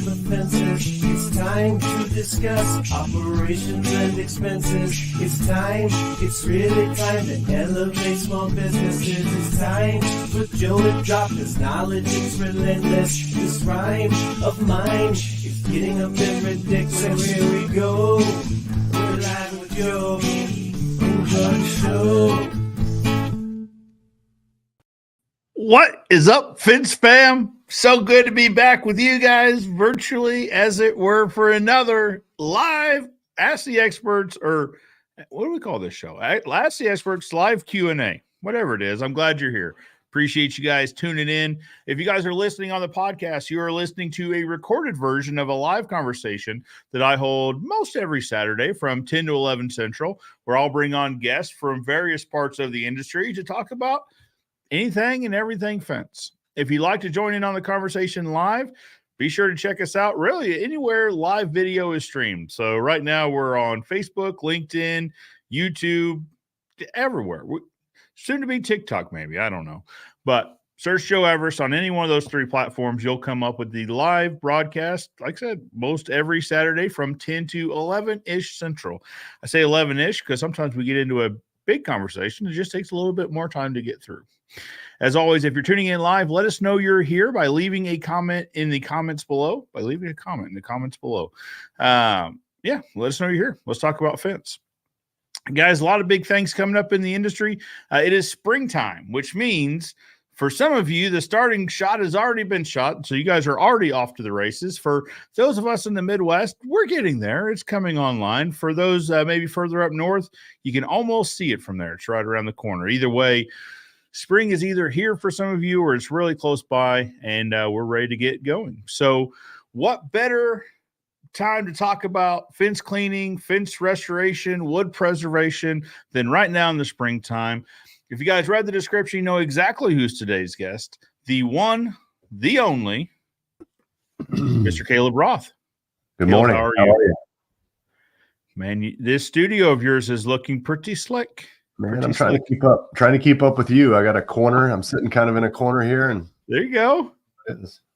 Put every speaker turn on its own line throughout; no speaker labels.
of the fences. It's time to discuss operations and expenses. It's time, it's really time to elevate small businesses. It's time for Joe to drop his knowledge, it's relentless. This rhyme of mine is getting a bit ridiculous. So here we go, we're live with Joe. Enjoy the show.
What is up, Fence fam? So good to be back with you guys virtually, as it were, for another live Ask the Experts, or what do we call this show? Ask the Experts live Q&A, whatever it is. I'm glad you're here. Appreciate you guys tuning in. If you guys are listening on the podcast, you are listening to a recorded version of a live conversation that I hold most every Saturday from 10 to 11 Central, where I'll bring on guests from various parts of the industry to talk about anything and everything fence. If you'd like to join in on the conversation live, be sure to check us out really anywhere live video is streamed. So right now we're on Facebook, LinkedIn, YouTube, everywhere. Soon to be TikTok maybe, I don't know. But search Joe Everest on any one of those three platforms. You'll come up with the live broadcast, like I said, most every Saturday from 10 to 11-ish Central. I say 11-ish because sometimes we get into a big conversation. It just takes a little bit more time to get through. As always, if you're tuning in live, let us know you're here by leaving a comment in the comments below. Yeah, let us know you're here. Let's talk about fence. Guys, a lot of big things coming up in the industry. It is springtime, which means for some of you, the starting shot has already been shot, so you guys are already off to the races. For those of us in the Midwest, we're getting there. It's coming online. For those maybe further up north, you can almost see it from there. It's right around the corner. Either way, spring is either here for some of you or it's really close by, and we're ready to get going. So what better time to talk about fence cleaning, fence restoration, wood preservation than right now in the springtime? If you guys read the description, you know exactly who's today's guest. The one, the only, Mr. Caleb Roth.
Good morning.
How are you? Man, this studio of yours is looking pretty slick.
Man, I'm trying to keep up with you. I got a corner. I'm sitting kind of in a corner here, and
there you go.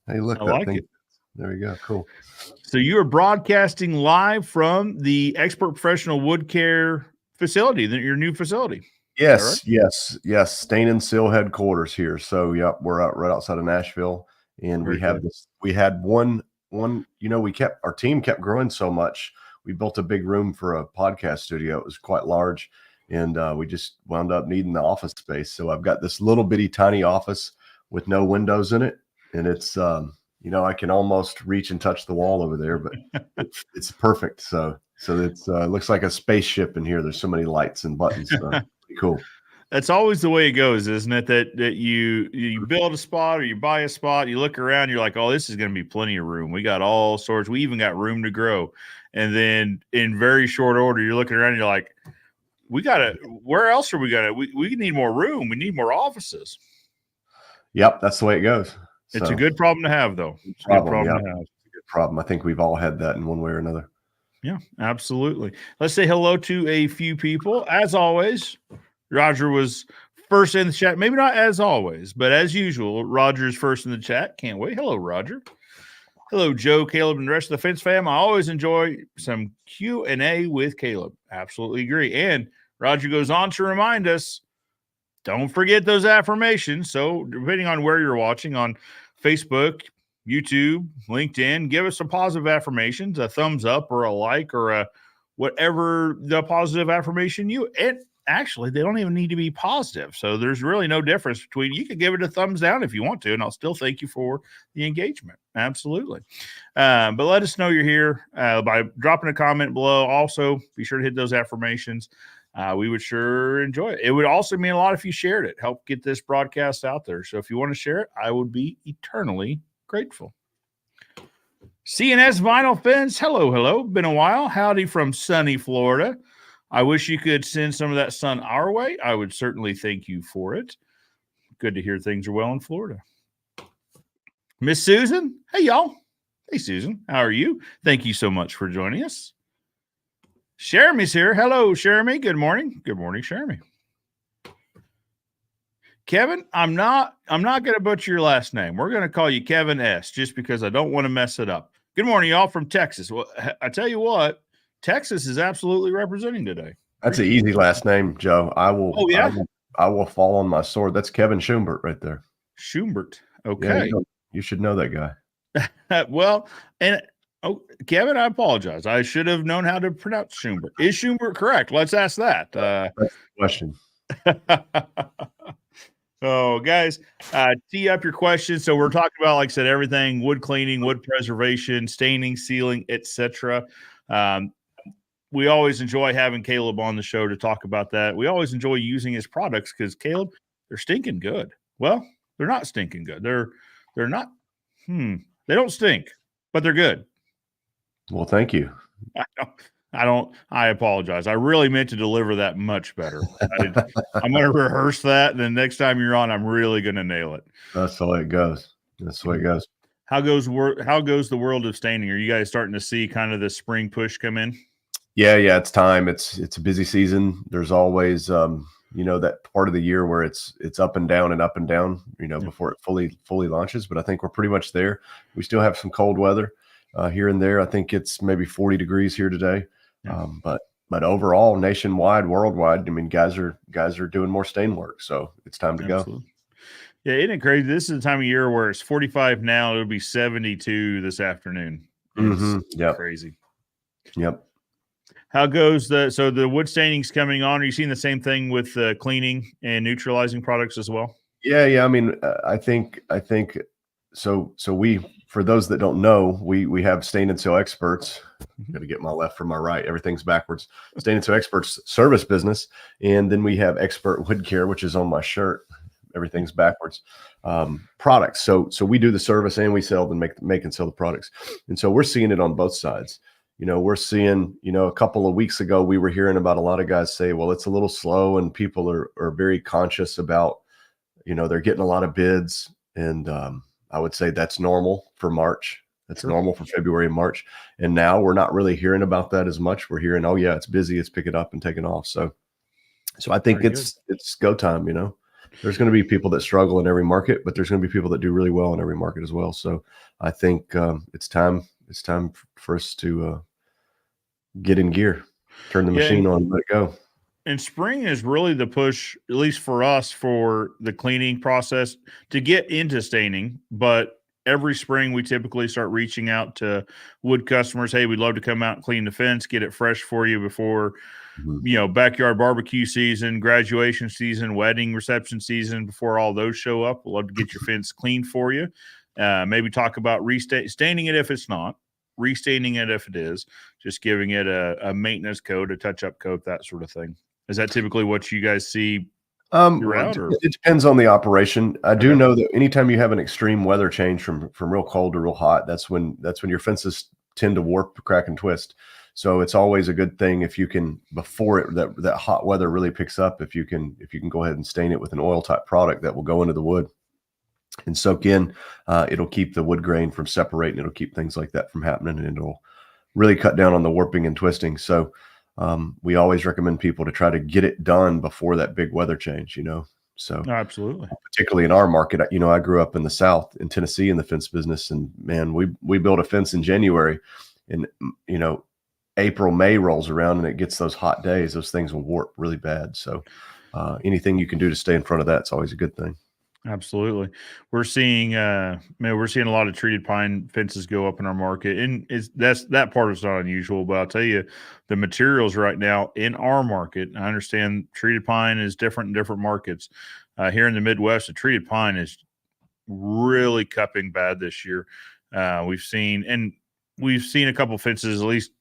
Hey, look,
I like it.
There we go. Cool.
So you are broadcasting live from the Expert Professional Wood Care facility, your new facility.
Yes, right? yes. Stain and Seal headquarters here. So, yep, we're out right outside of Nashville, and we had one. Our team kept growing so much. We built a big room for a podcast studio. It was quite large, and we just wound up needing the office space. So I've got this little bitty tiny office with no windows in it, and it's I can almost reach and touch the wall over there, but it's perfect. So it's looks like a spaceship in here. There's so many lights and buttons. Pretty cool.
That's always the way it goes, isn't it? That you build a spot or you buy a spot, you look around, you're like, oh, this is going to be plenty of room. We got all sorts. We even got room to grow. And then in very short order, you're looking around and you're like, where else are we going to? We need more room. We need more offices.
Yep, that's the way it goes.
It's a good problem to have, though. It's a good problem to have.
It's a good problem. I think we've all had that in one way or another.
Yeah, absolutely. Let's say hello to a few people. As always, Roger was first in the chat. Maybe not as always, but as usual, Roger's first in the chat. Can't wait. Hello, Roger. Hello, Joe, Caleb, and the rest of the fence fam. I always enjoy some Q&A with Caleb. Absolutely agree. And Roger goes on to remind us, don't forget those affirmations. So depending on where you're watching, on Facebook, YouTube, LinkedIn, give us some positive affirmations, a thumbs up or a like or a whatever the positive affirmation and actually, they don't even need to be positive. So there's really no difference between, you could give it a thumbs down if you want to, and I'll still thank you for the engagement. Absolutely. But let us know you're here by dropping a comment below. Also, be sure to hit those affirmations. We would sure enjoy it. It would also mean a lot if you shared it, help get this broadcast out there. So if you want to share it, I would be eternally grateful. CNS Vinyl Fence. Hello. Been a while. Howdy from sunny Florida. I wish you could send some of that sun our way. I would certainly thank you for it. Good to hear things are well in Florida. Miss Susan. Hey, y'all. Hey, Susan. How are you? Thank you so much for joining us. Jeremy's here. Hello, Jeremy. Good morning. Good morning, Jeremy. Kevin, I'm not going to butcher your last name. We're going to call you Kevin S. just because I don't want to mess it up. Good morning, y'all from Texas. Well, I tell you what, Texas is absolutely representing today.
That's an easy last name, Joe.
Oh, yeah?
I will fall on my sword. That's Kevin Schumbert right there.
Schumbert.
Yeah,
Okay.
you should know that guy.
Well, and Kevin, I apologize. I should have known how to pronounce Schumbert. Is Schumbert correct? Let's ask that.
That's the question.
Oh, guys, tee up your questions. So we're talking about, like I said, everything: wood cleaning, wood preservation, staining, sealing, etc. We always enjoy having Caleb on the show to talk about that. We always enjoy using his products because, Caleb, they're stinking good. Well, they're not stinking good. They're not. They don't stink, but they're good.
Well, thank you.
I apologize. I really meant to deliver that much better. I'm going to rehearse that. And then next time you're on, I'm really going to nail it.
That's the way it goes. That's the way it goes.
How goes the world of staining? Are you guys starting to see kind of the spring push come in?
Yeah. It's time. It's a busy season. There's always, that part of the year where it's up and down, before it fully launches. But I think we're pretty much there. We still have some cold weather here and there. I think it's maybe 40 degrees here today. But overall, nationwide, worldwide, I mean, guys are doing more stain work, so it's time to go.
Yeah, isn't it crazy? This is the time of year where it's 45 now. It'll be 72 this afternoon. It's crazy.
Yep.
How goes the wood staining's coming on? Are you seeing the same thing with cleaning and neutralizing products as well?
Yeah. I mean, I think so. For those that don't know, we have Stain and Seal Experts. Got to get my left from my right. Everything's backwards. Stain and Seal Experts service business, and then we have Expert Wood Care, which is on my shirt. Everything's backwards. Products. So we do the service and we sell and make and sell the products. And so we're seeing it on both sides. We're seeing, a couple of weeks ago, we were hearing about a lot of guys say, well, it's a little slow, and people are very conscious about, they're getting a lot of bids. And I would say that's normal for March. That's normal for February and March. And now we're not really hearing about that as much. We're hearing, oh yeah, it's busy. It's picking up and taking off. So I think it's go time, There's going to be people that struggle in every market, but there's going to be people that do really well in every market as well. So I think it's time for us to get in gear, turn the machine on, and let it go.
And spring is really the push, at least for us, for the cleaning process to get into staining. But every spring, we typically start reaching out to wood customers. Hey, we'd love to come out and clean the fence, get it fresh for you before, backyard barbecue season, graduation season, wedding reception season, before all those show up. We'd love to get your fence clean for you. Maybe talk about staining it if it's not, restaining it if it is, just giving it a maintenance coat, a touch-up coat, that sort of thing. Is that typically what you guys see throughout?
It depends on the operation. I do know that anytime you have an extreme weather change from real cold to real hot, that's when your fences tend to warp, crack, and twist. So it's always a good thing if you can, before that hot weather really picks up, if you can go ahead and stain it with an oil type product that will go into the wood and soak in. It'll keep the wood grain from separating. It'll keep things like that from happening, and it'll really cut down on the warping and twisting. So we always recommend people to try to get it done before that big weather change, So
absolutely,
particularly in our market, I grew up in the South in Tennessee in the fence business, and man, we built a fence in January, and April, May rolls around and it gets those hot days, those things will warp really bad. So anything you can do to stay in front of that, it's always a good thing.
Absolutely. We're seeing a lot of treated pine fences go up in our market, and that part is not unusual, but I'll tell you, the materials right now in our market, I understand treated pine is different in different markets. Here in the Midwest, the treated pine is really cupping bad this year. We've seen a couple fences, at least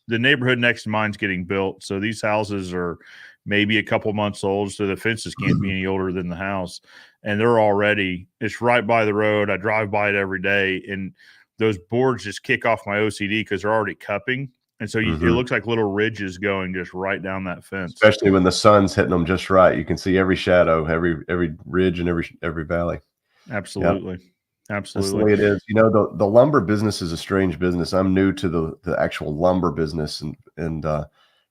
the neighborhood next to mine's getting built. So these houses are maybe a couple months old. So the fences can't be any older than the house. And it's right by the road. I drive by it every day. And those boards just kick off my OCD because they're already cupping. And so it looks like little ridges going just right down that fence.
Especially when the sun's hitting them just right. You can see every shadow, every ridge and every valley.
Absolutely. Yep. Absolutely.
That's the way it is. The lumber business is a strange business. I'm new to the actual lumber business, and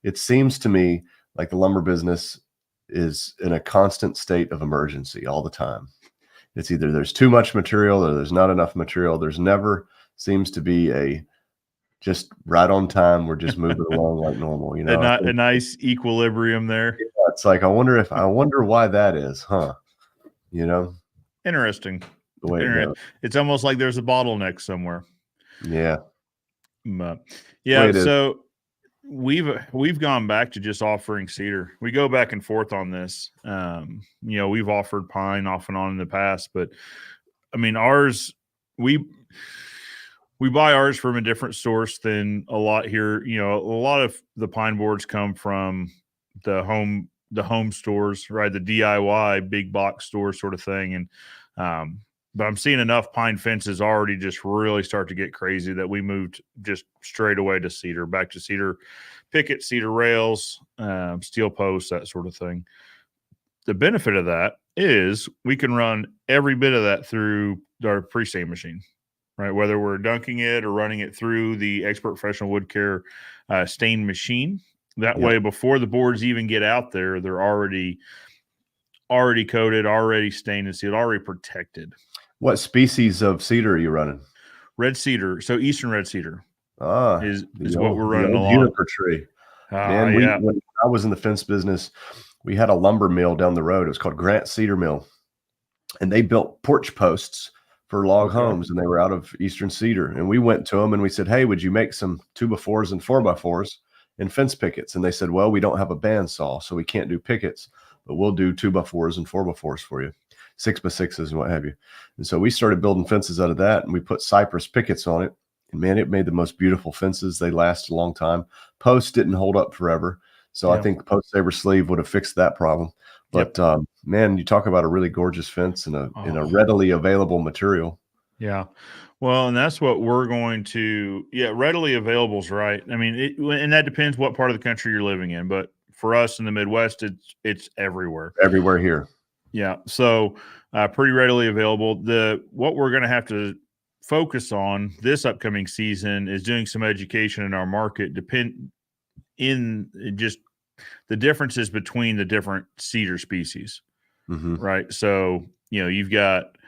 it seems to me like the lumber business is in a constant state of emergency all the time. It's either there's too much material or there's not enough material. There's never seems to be just right on time. We're just moving along like normal, you know.
A nice equilibrium there.
Yeah, it's like I wonder why that is, huh? You know,
Interesting.
the way it goes.
It's almost like there's a bottleneck somewhere.
Yeah.
Yeah. So we've gone back to just offering cedar. We go back and forth on this. We've offered pine off and on in the past, but I mean, ours, we buy ours from a different source than a lot here. You know, a lot of the pine boards come from the home stores, right? The DIY big box store sort of thing. And, but I'm seeing enough pine fences already just really start to get crazy that we moved just straight away to cedar, back to cedar picket, cedar rails, steel posts, that sort of thing. The benefit of that is we can run every bit of that through our pre-stain machine, right? Whether we're dunking it or running it through the Expert Professional Wood Care stain machine. That way, before the boards even get out there, they're already coated, already stained and sealed, already protected.
What species of cedar are you running?
Red cedar. So Eastern red cedar is what we're running
the old
along.
juniper tree. Man, when I was in the fence business, we had a lumber mill down the road. It was called Grant Cedar Mill, and they built porch posts for log homes, and they were out of Eastern cedar. And we went to them and we said, "Hey, would you make some 2x4s and 4x4s and fence pickets?" And they said, "Well, we don't have a bandsaw, so we can't do pickets, but we'll do 2x4s and 4x4s for you, 6x6s and what have you." And so we started building fences out of that, and we put cypress pickets on it. And man, it made the most beautiful fences. They last a long time. Posts didn't hold up forever. So I think post saber sleeve would have fixed that problem. But man, you talk about a really gorgeous fence and a readily available material.
Yeah. Well, and that's what we're going to, readily available is right. I mean, and that depends what part of the country you're living in, but for us in the Midwest, it's everywhere.
Everywhere here. Yeah.
So pretty readily available. What we're going to have to focus on this upcoming season is doing some education in our market, in just the differences between the different cedar species, right? So, you've got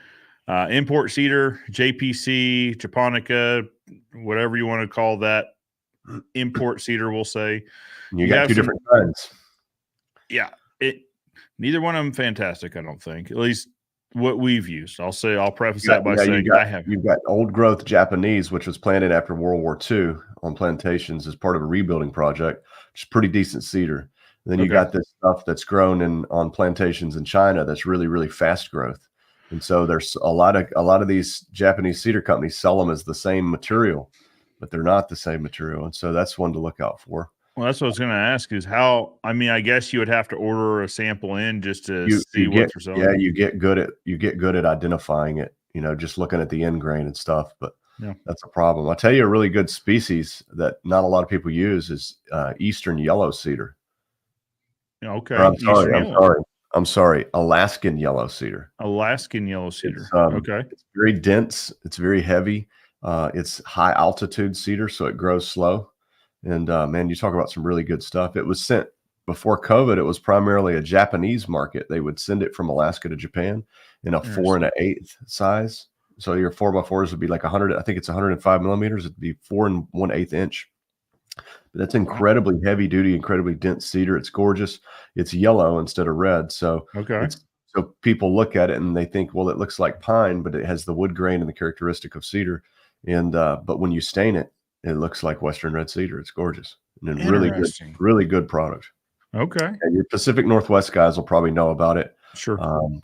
import cedar, JPC, Japonica, whatever you want to call that, import cedar, we'll say.
You got two different kinds.
Yeah. Neither one of them fantastic, I don't think. At least what we've used. I'll preface that by saying you've
got old growth Japanese, which was planted after World War II on plantations as part of a rebuilding project, which is pretty decent cedar. And then you got this stuff that's grown on plantations in China that's really, really fast growth. And so there's a lot of these Japanese cedar companies sell them as the same material, but they're not the same material. And so that's one to look out for.
Well, that's what I was going to ask is I guess you would have to order a sample in just to see what they're selling.
Yeah, you get good at identifying it, just looking at the end grain and stuff. But that's a problem. I'll tell you a really good species that not a lot of people use is Eastern yellow cedar.
Okay.
I'm sorry. Alaskan yellow cedar.
Alaskan yellow cedar.
It's very dense. It's very heavy. It's high altitude cedar, so it grows slow. And man, you talk about some really good stuff. It was sent before COVID. It was primarily a Japanese market. They would send it from Alaska to Japan in a 4 1/8 size. So your 4x4s would be like 100. I think it's 105 millimeters. It'd be 4 1/8 inch. But that's incredibly heavy duty, incredibly dense cedar. It's gorgeous. It's yellow instead of red. So so people look at it and they think, well, it looks like pine, but it has the wood grain and the characteristic of cedar. And but when you stain it, it looks like Western red cedar. It's gorgeous and really good product.
Okay.
And your Pacific Northwest guys will probably know about it.
Sure.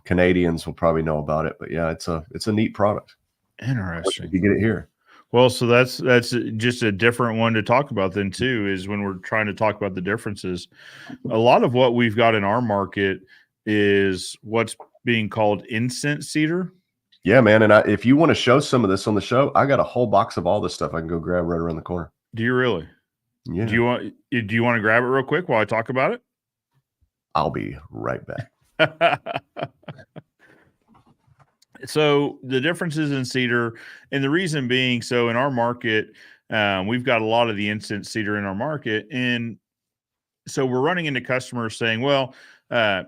Canadians will probably know about it, but yeah, it's a neat product.
Interesting.
You get it here.
Well, so that's just a different one to talk about then too, is when we're trying to talk about the differences. A lot of what we've got in our market is what's being called incense cedar.
Yeah, man. And if you want to show some of this on the show, I got a whole box of all this stuff I can go grab right around the corner.
Do you really?
Yeah.
Do you want to grab it real quick while I talk about it?
I'll be right back.
So the differences in cedar, and the reason being, so in our market, we've got a lot of the incense cedar in our market. And so we're running into customers saying, well,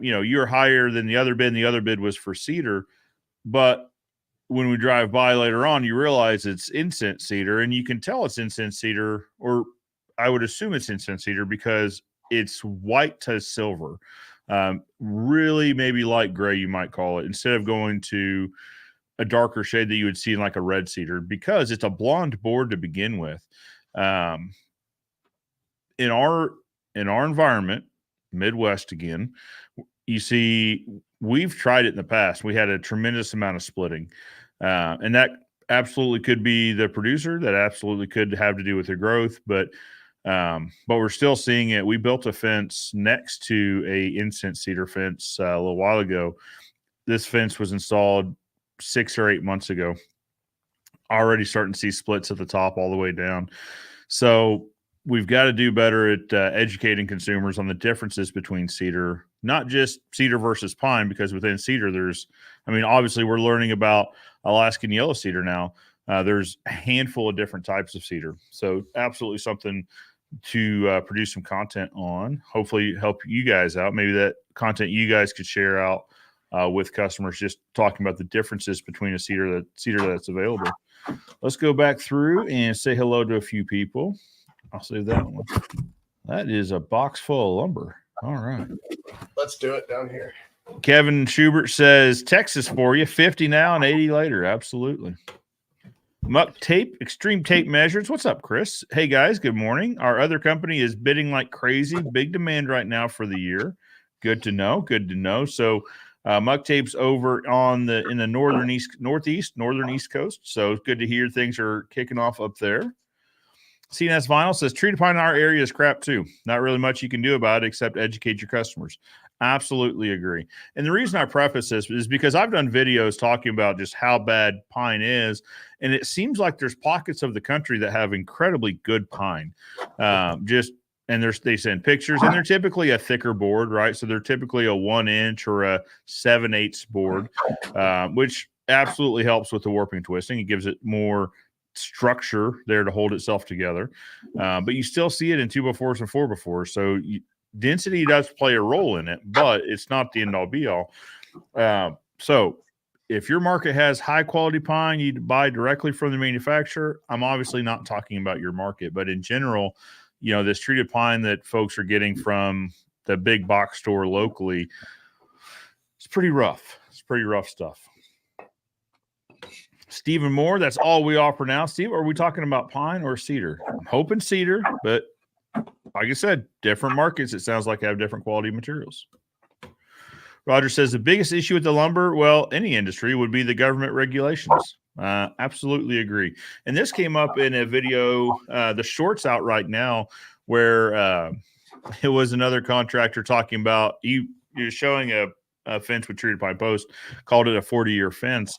you're higher than the other bid, and the other bid was for cedar. But when we drive by later on, you realize it's incense cedar, and you can tell it's incense cedar, or I would assume it's incense cedar because it's white to silver, really maybe light gray, you might call it, instead of going to a darker shade that you would see in like a red cedar, because it's a blonde board to begin with. In our environment, Midwest again, you see, we've tried it in the past. We had a tremendous amount of splitting, and that absolutely could be the producer. That absolutely could have to do with the growth, but we're still seeing it. We built a fence next to a incense cedar fence a little while ago. This fence was installed 6 or 8 months ago. Already starting to see splits at the top all the way down. So we've got to do better at educating consumers on the differences between cedar, not just cedar versus pine, because within cedar, obviously we're learning about Alaskan yellow cedar now. There's a handful of different types of cedar. So absolutely something to produce some content on, hopefully help you guys out. Maybe that content you guys could share out with customers, just talking about the differences between a cedar that's available. Let's go back through and say hello to a few people. I'll save that one. That is a box full of lumber. All right.
Let's do it down here.
Kevin Schubert says, Texas for you, 50 now and 80 later. Absolutely. Muck Tape, Extreme Tape Measures. What's up, Chris? Hey, guys, good morning. Our other company is bidding like crazy. Big demand right now for the year. Good to know. Good to know. So Muck Tape's over in the northern east coast. So it's good to hear things are kicking off up there. CNS Vinyl says treated pine in our area is crap too. Not really much you can do about it except educate your customers. Absolutely agree. And the reason I preface this is because I've done videos talking about just how bad pine is, and it seems like there's pockets of the country that have incredibly good pine. They send pictures, and they're typically a thicker board, right? So they're typically a 1 inch or a 7/8 board, which absolutely helps with the warping and twisting. It gives it more structure there to hold itself together. But you still see it in 2x4s and 4x4s. So density does play a role in it, but it's not the end all be all. So if your market has high quality pine, you buy directly from the manufacturer. I'm obviously not talking about your market, but in general, this treated pine that folks are getting from the big box store locally, it's pretty rough. It's pretty rough stuff. Stephen Moore, that's all we offer now. Steve, are we talking about pine or cedar? I'm hoping cedar, but like I said, different markets, it sounds like, have different quality materials. Roger says the biggest issue with the lumber, well, any industry, would be the government regulations. Absolutely agree. And this came up in a video, the short's out right now, where it was another contractor talking about, you're showing a fence with treated pine post, called it a 40-year fence.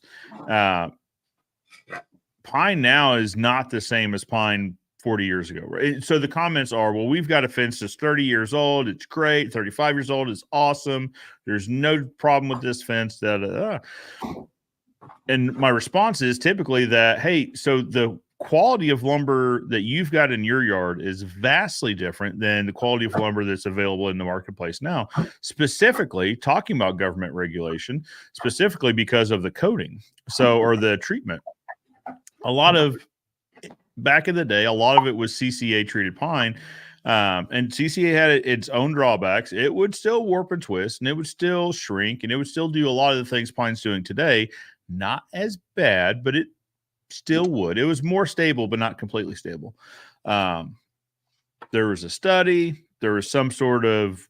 Pine now is not the same as pine 40 years ago. Right? So the comments are, well, we've got a fence that's 30 years old. It's great. 35 years old is awesome. There's no problem with this fence. And my response is typically that, hey, so the quality of lumber that you've got in your yard is vastly different than the quality of lumber that's available in the marketplace now, specifically talking about government regulation, specifically because of the coating, or the treatment. Back in the day, a lot of it was CCA treated pine, and CCA had its own drawbacks. It would still warp and twist, and it would still shrink, and it would still do a lot of the things pine's doing today. Not as bad, but it still would. It was more stable, but not completely stable. There was a study. There was some sort of,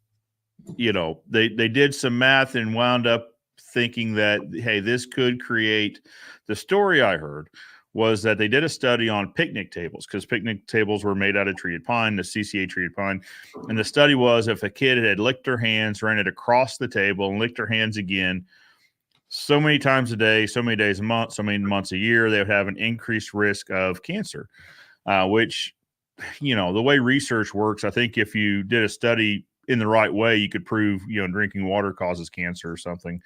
they did some math and wound up thinking that, hey, this could create. The story I heard was that they did a study on picnic tables, because picnic tables were made out of treated pine, the CCA treated pine. And the study was, if a kid had licked their hands, ran it across the table, and licked their hands again so many times a day, so many days a month, so many months a year, they would have an increased risk of cancer, which, the way research works, I think if you did a study in the right way, you could prove, drinking water causes cancer or something.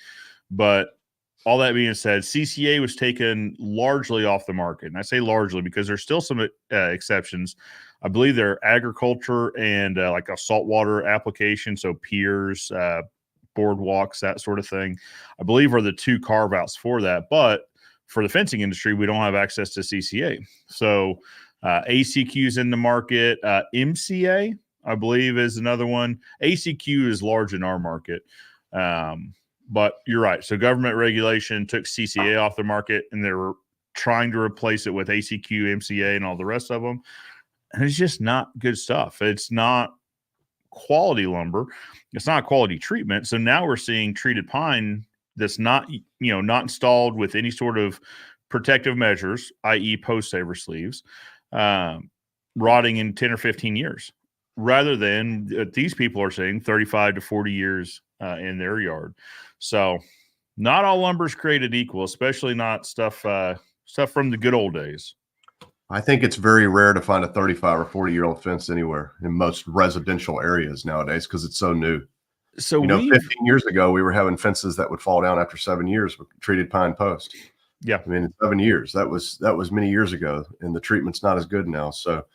But all that being said, CCA was taken largely off the market. And I say largely because there's still some exceptions. I believe they're agriculture and like a saltwater application. So piers, boardwalks, that sort of thing, I believe, are the two carve outs for that. But for the fencing industry, we don't have access to CCA. So ACQ is in the market. MCA, I believe, is another one. ACQ is large in our market. But you're right. So government regulation took CCA off the market, and they were trying to replace it with ACQ, MCA, and all the rest of them. And it's just not good stuff. It's not quality lumber. It's not quality treatment. So now we're seeing treated pine that's not, not installed with any sort of protective measures, i.e. post-saver sleeves, rotting in 10 or 15 years, rather than these people are saying 35 to 40 years in their yard. So not all lumber is created equal, especially not stuff from the good old days.
I think it's very rare to find a 35 or 40-year-old fence anywhere in most residential areas nowadays because it's so new.
So
15 years ago, we were having fences that would fall down after 7 years with treated pine post.
Yeah.
I mean, 7 years, that was many years ago, and the treatment's not as good now. So,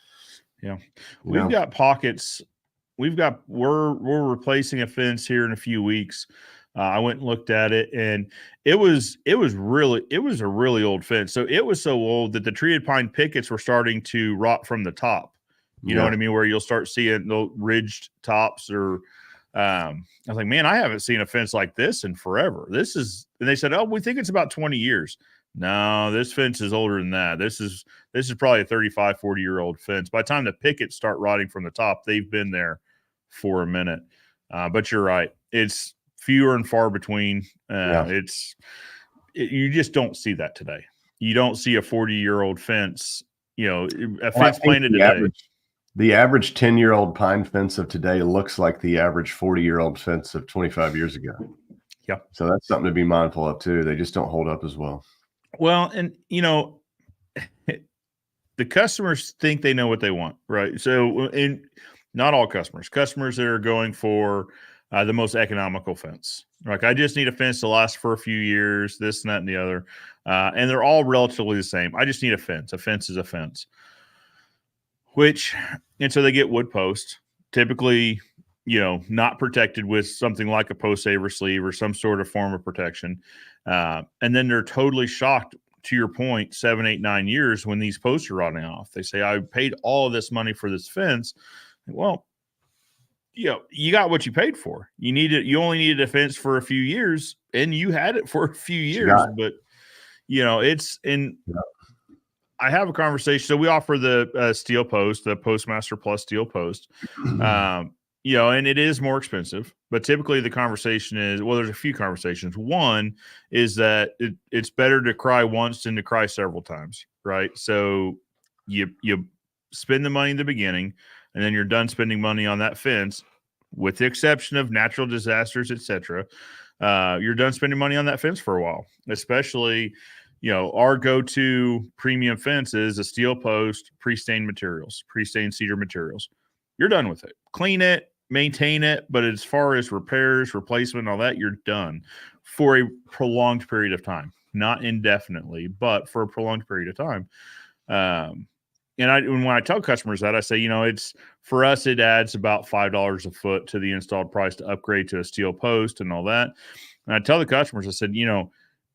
yeah, we've got pockets. We're replacing a fence here in a few weeks. I went and looked at it, and it was a really old fence. So it was so old that the treated pine pickets were starting to rot from the top. You know what I mean? Where you'll start seeing the ridged tops, or I was like, man, I haven't seen a fence like this in forever. And they said, oh, we think it's about 20 years. No, this fence is older than that. This is probably a 35, 40-year-old fence. By the time the pickets start rotting from the top, they've been there for a minute. But you're right. It's fewer and far between. You just don't see that today. You don't see a 40-year-old fence, a fence planted today.
The average 10-year-old pine fence of today looks like the average 40-year-old fence of 25 years ago.
Yeah.
So that's something to be mindful of too. They just don't hold up as well.
Well, and the customers think they know what they want, right? So, and not all customers that are going for the most economical fence. Like, I just need a fence to last for a few years, this and that and the other. And they're all relatively the same. I just need a fence. A fence is a fence. And so they get wood posts, typically, not protected with something like a post saver sleeve or some sort of form of protection. And then they're totally shocked, to your point, 7, 8, 9 years when these posts are rotting off. They say, I paid all of this money for this fence. Well, you got what you paid for. You only needed a fence for a few years, and you had it for a few years. But I have a conversation. So we offer the steel post, the Postmaster Plus steel post, and it is more expensive. But typically the conversation is, well, there's a few conversations. One is that it's better to cry once than to cry several times, right? So you spend the money in the beginning, and then you're done spending money on that fence, with the exception of natural disasters, etc. You're done spending money on that fence for a while, especially. Our go-to premium fence is a steel post, pre-stained cedar materials. You're done with it. Clean it, maintain it, but as far as repairs, replacement, all that, you're done for a prolonged period of time. Not indefinitely, but for a prolonged period of time. And when I tell customers that, I say, it's for us, it adds about $5 a foot to the installed price to upgrade to a steel post and all that. And I tell the customers, I said,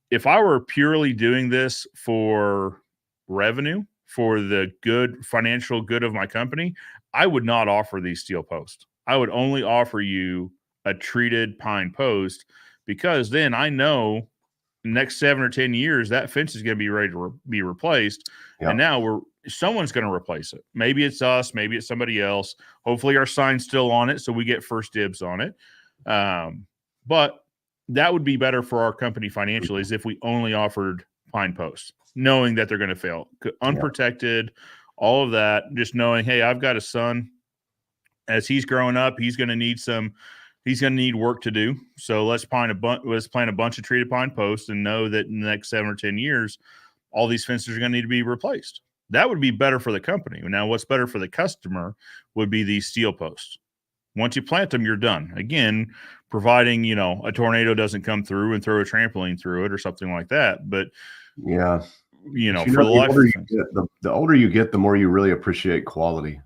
if I were purely doing this for revenue, for the financial good of my company, I would not offer these steel posts. I would only offer you a treated pine post, because then I know the next 7 or 10 years, that fence is going to be ready to be replaced. Yeah. And now someone's going to replace it. Maybe it's us, maybe it's somebody else. Hopefully our sign's still on it, so we get first dibs on it. But that would be better for our company financially, is if we only offered pine posts, knowing that they're going to fail, unprotected, all of that, just knowing, hey, I've got a son. As he's growing up, he's going to need work to do. So let's plant a bunch of treated pine posts and know that in the next 7 or 10 years, all these fences are going to need to be replaced. That would be better for the company. Now, what's better for the customer would be these steel posts. Once you plant them, you're done. Again, providing, a tornado doesn't come through and throw a trampoline through it or something like that. But
yeah,
for the life,
the older you get, the more you really appreciate quality.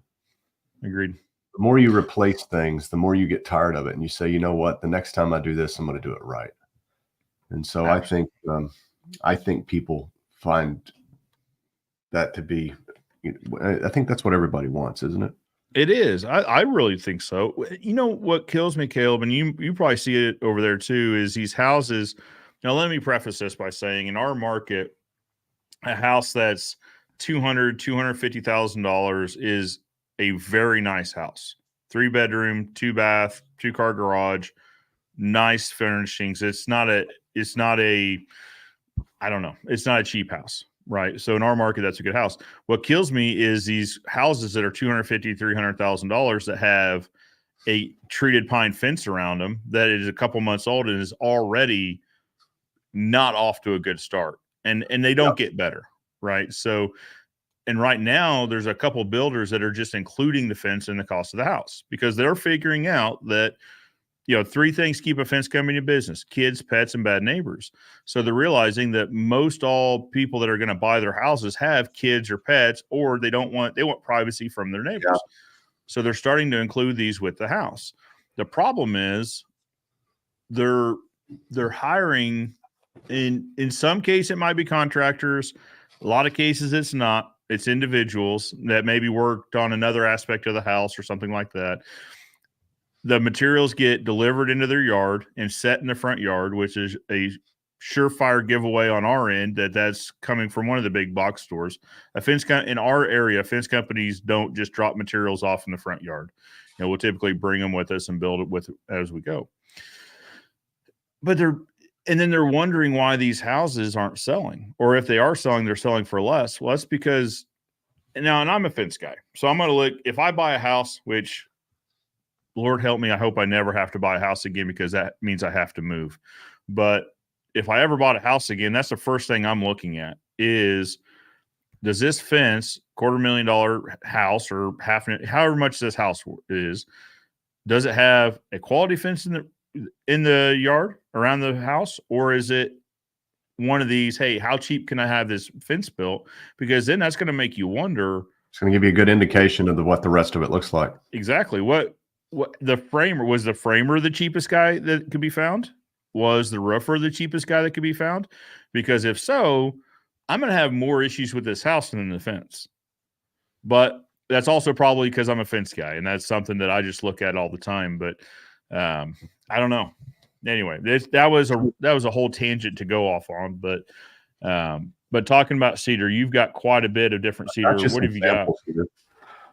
Agreed.
The more you replace things, the more you get tired of it. And you say, you know what, the next time I do this, I'm going to do it right. And so I think people find that to be, I think that's what everybody wants, isn't it?
It is. I really think so. You know what kills me, Caleb, and you probably see it over there too, is these houses. Now, let me preface this by saying in our market, a house that's $250,000 is a very nice house. 3-bedroom, 2-bath, 2-car garage, nice furnishings. It's not a I don't know. It's not a cheap house. Right. So in our market, that's a good house. What kills me is these houses that are $250,000, $300,000 that have a treated pine fence around them that is a couple months old and is already not off to a good start. And they don't get better. Right. So, and right now there's a couple builders that are just including the fence in the cost of the house because they're figuring out that, 3 things keep a fence company in business: kids, pets, and bad neighbors. So they're realizing that most all people that are going to buy their houses have kids or pets, or they want privacy from their neighbors. Yeah. So they're starting to include these with the house. The problem is they're hiring in some case, it might be contractors. A lot of cases it's not. It's individuals that maybe worked on another aspect of the house or something like that. The materials get delivered into their yard and set in the front yard, which is a surefire giveaway on our end that's coming from one of the big box stores. In our area, fence companies don't just drop materials off in the front yard. We'll typically bring them with us and build it with as we go. But they're wondering why these houses aren't selling, or if they are selling, they're selling for less. Well, that's because and I'm a fence guy, so I'm going to look. If I buy a house, which Lord help me, I hope I never have to buy a house again because that means I have to move. But if I ever bought a house again, that's the first thing I'm looking at is, does this fence, $250,000 house or however much this house is, does it have a quality fence in the yard around the house? Or is it one of these, hey, how cheap can I have this fence built? Because then that's going to make you wonder.
It's going to give you a good indication of what the rest of it looks like.
Exactly. What the framer the cheapest guy that could be found? Was the roofer the cheapest guy that could be found? Because if so, I'm going to have more issues with this house than the fence. But that's also probably because I'm a fence guy, and that's something that I just look at all the time. But I don't know. Anyway, that was a whole tangent to go off on. But talking about cedar, you've got quite a bit of different cedar. What have you got?
Cedar.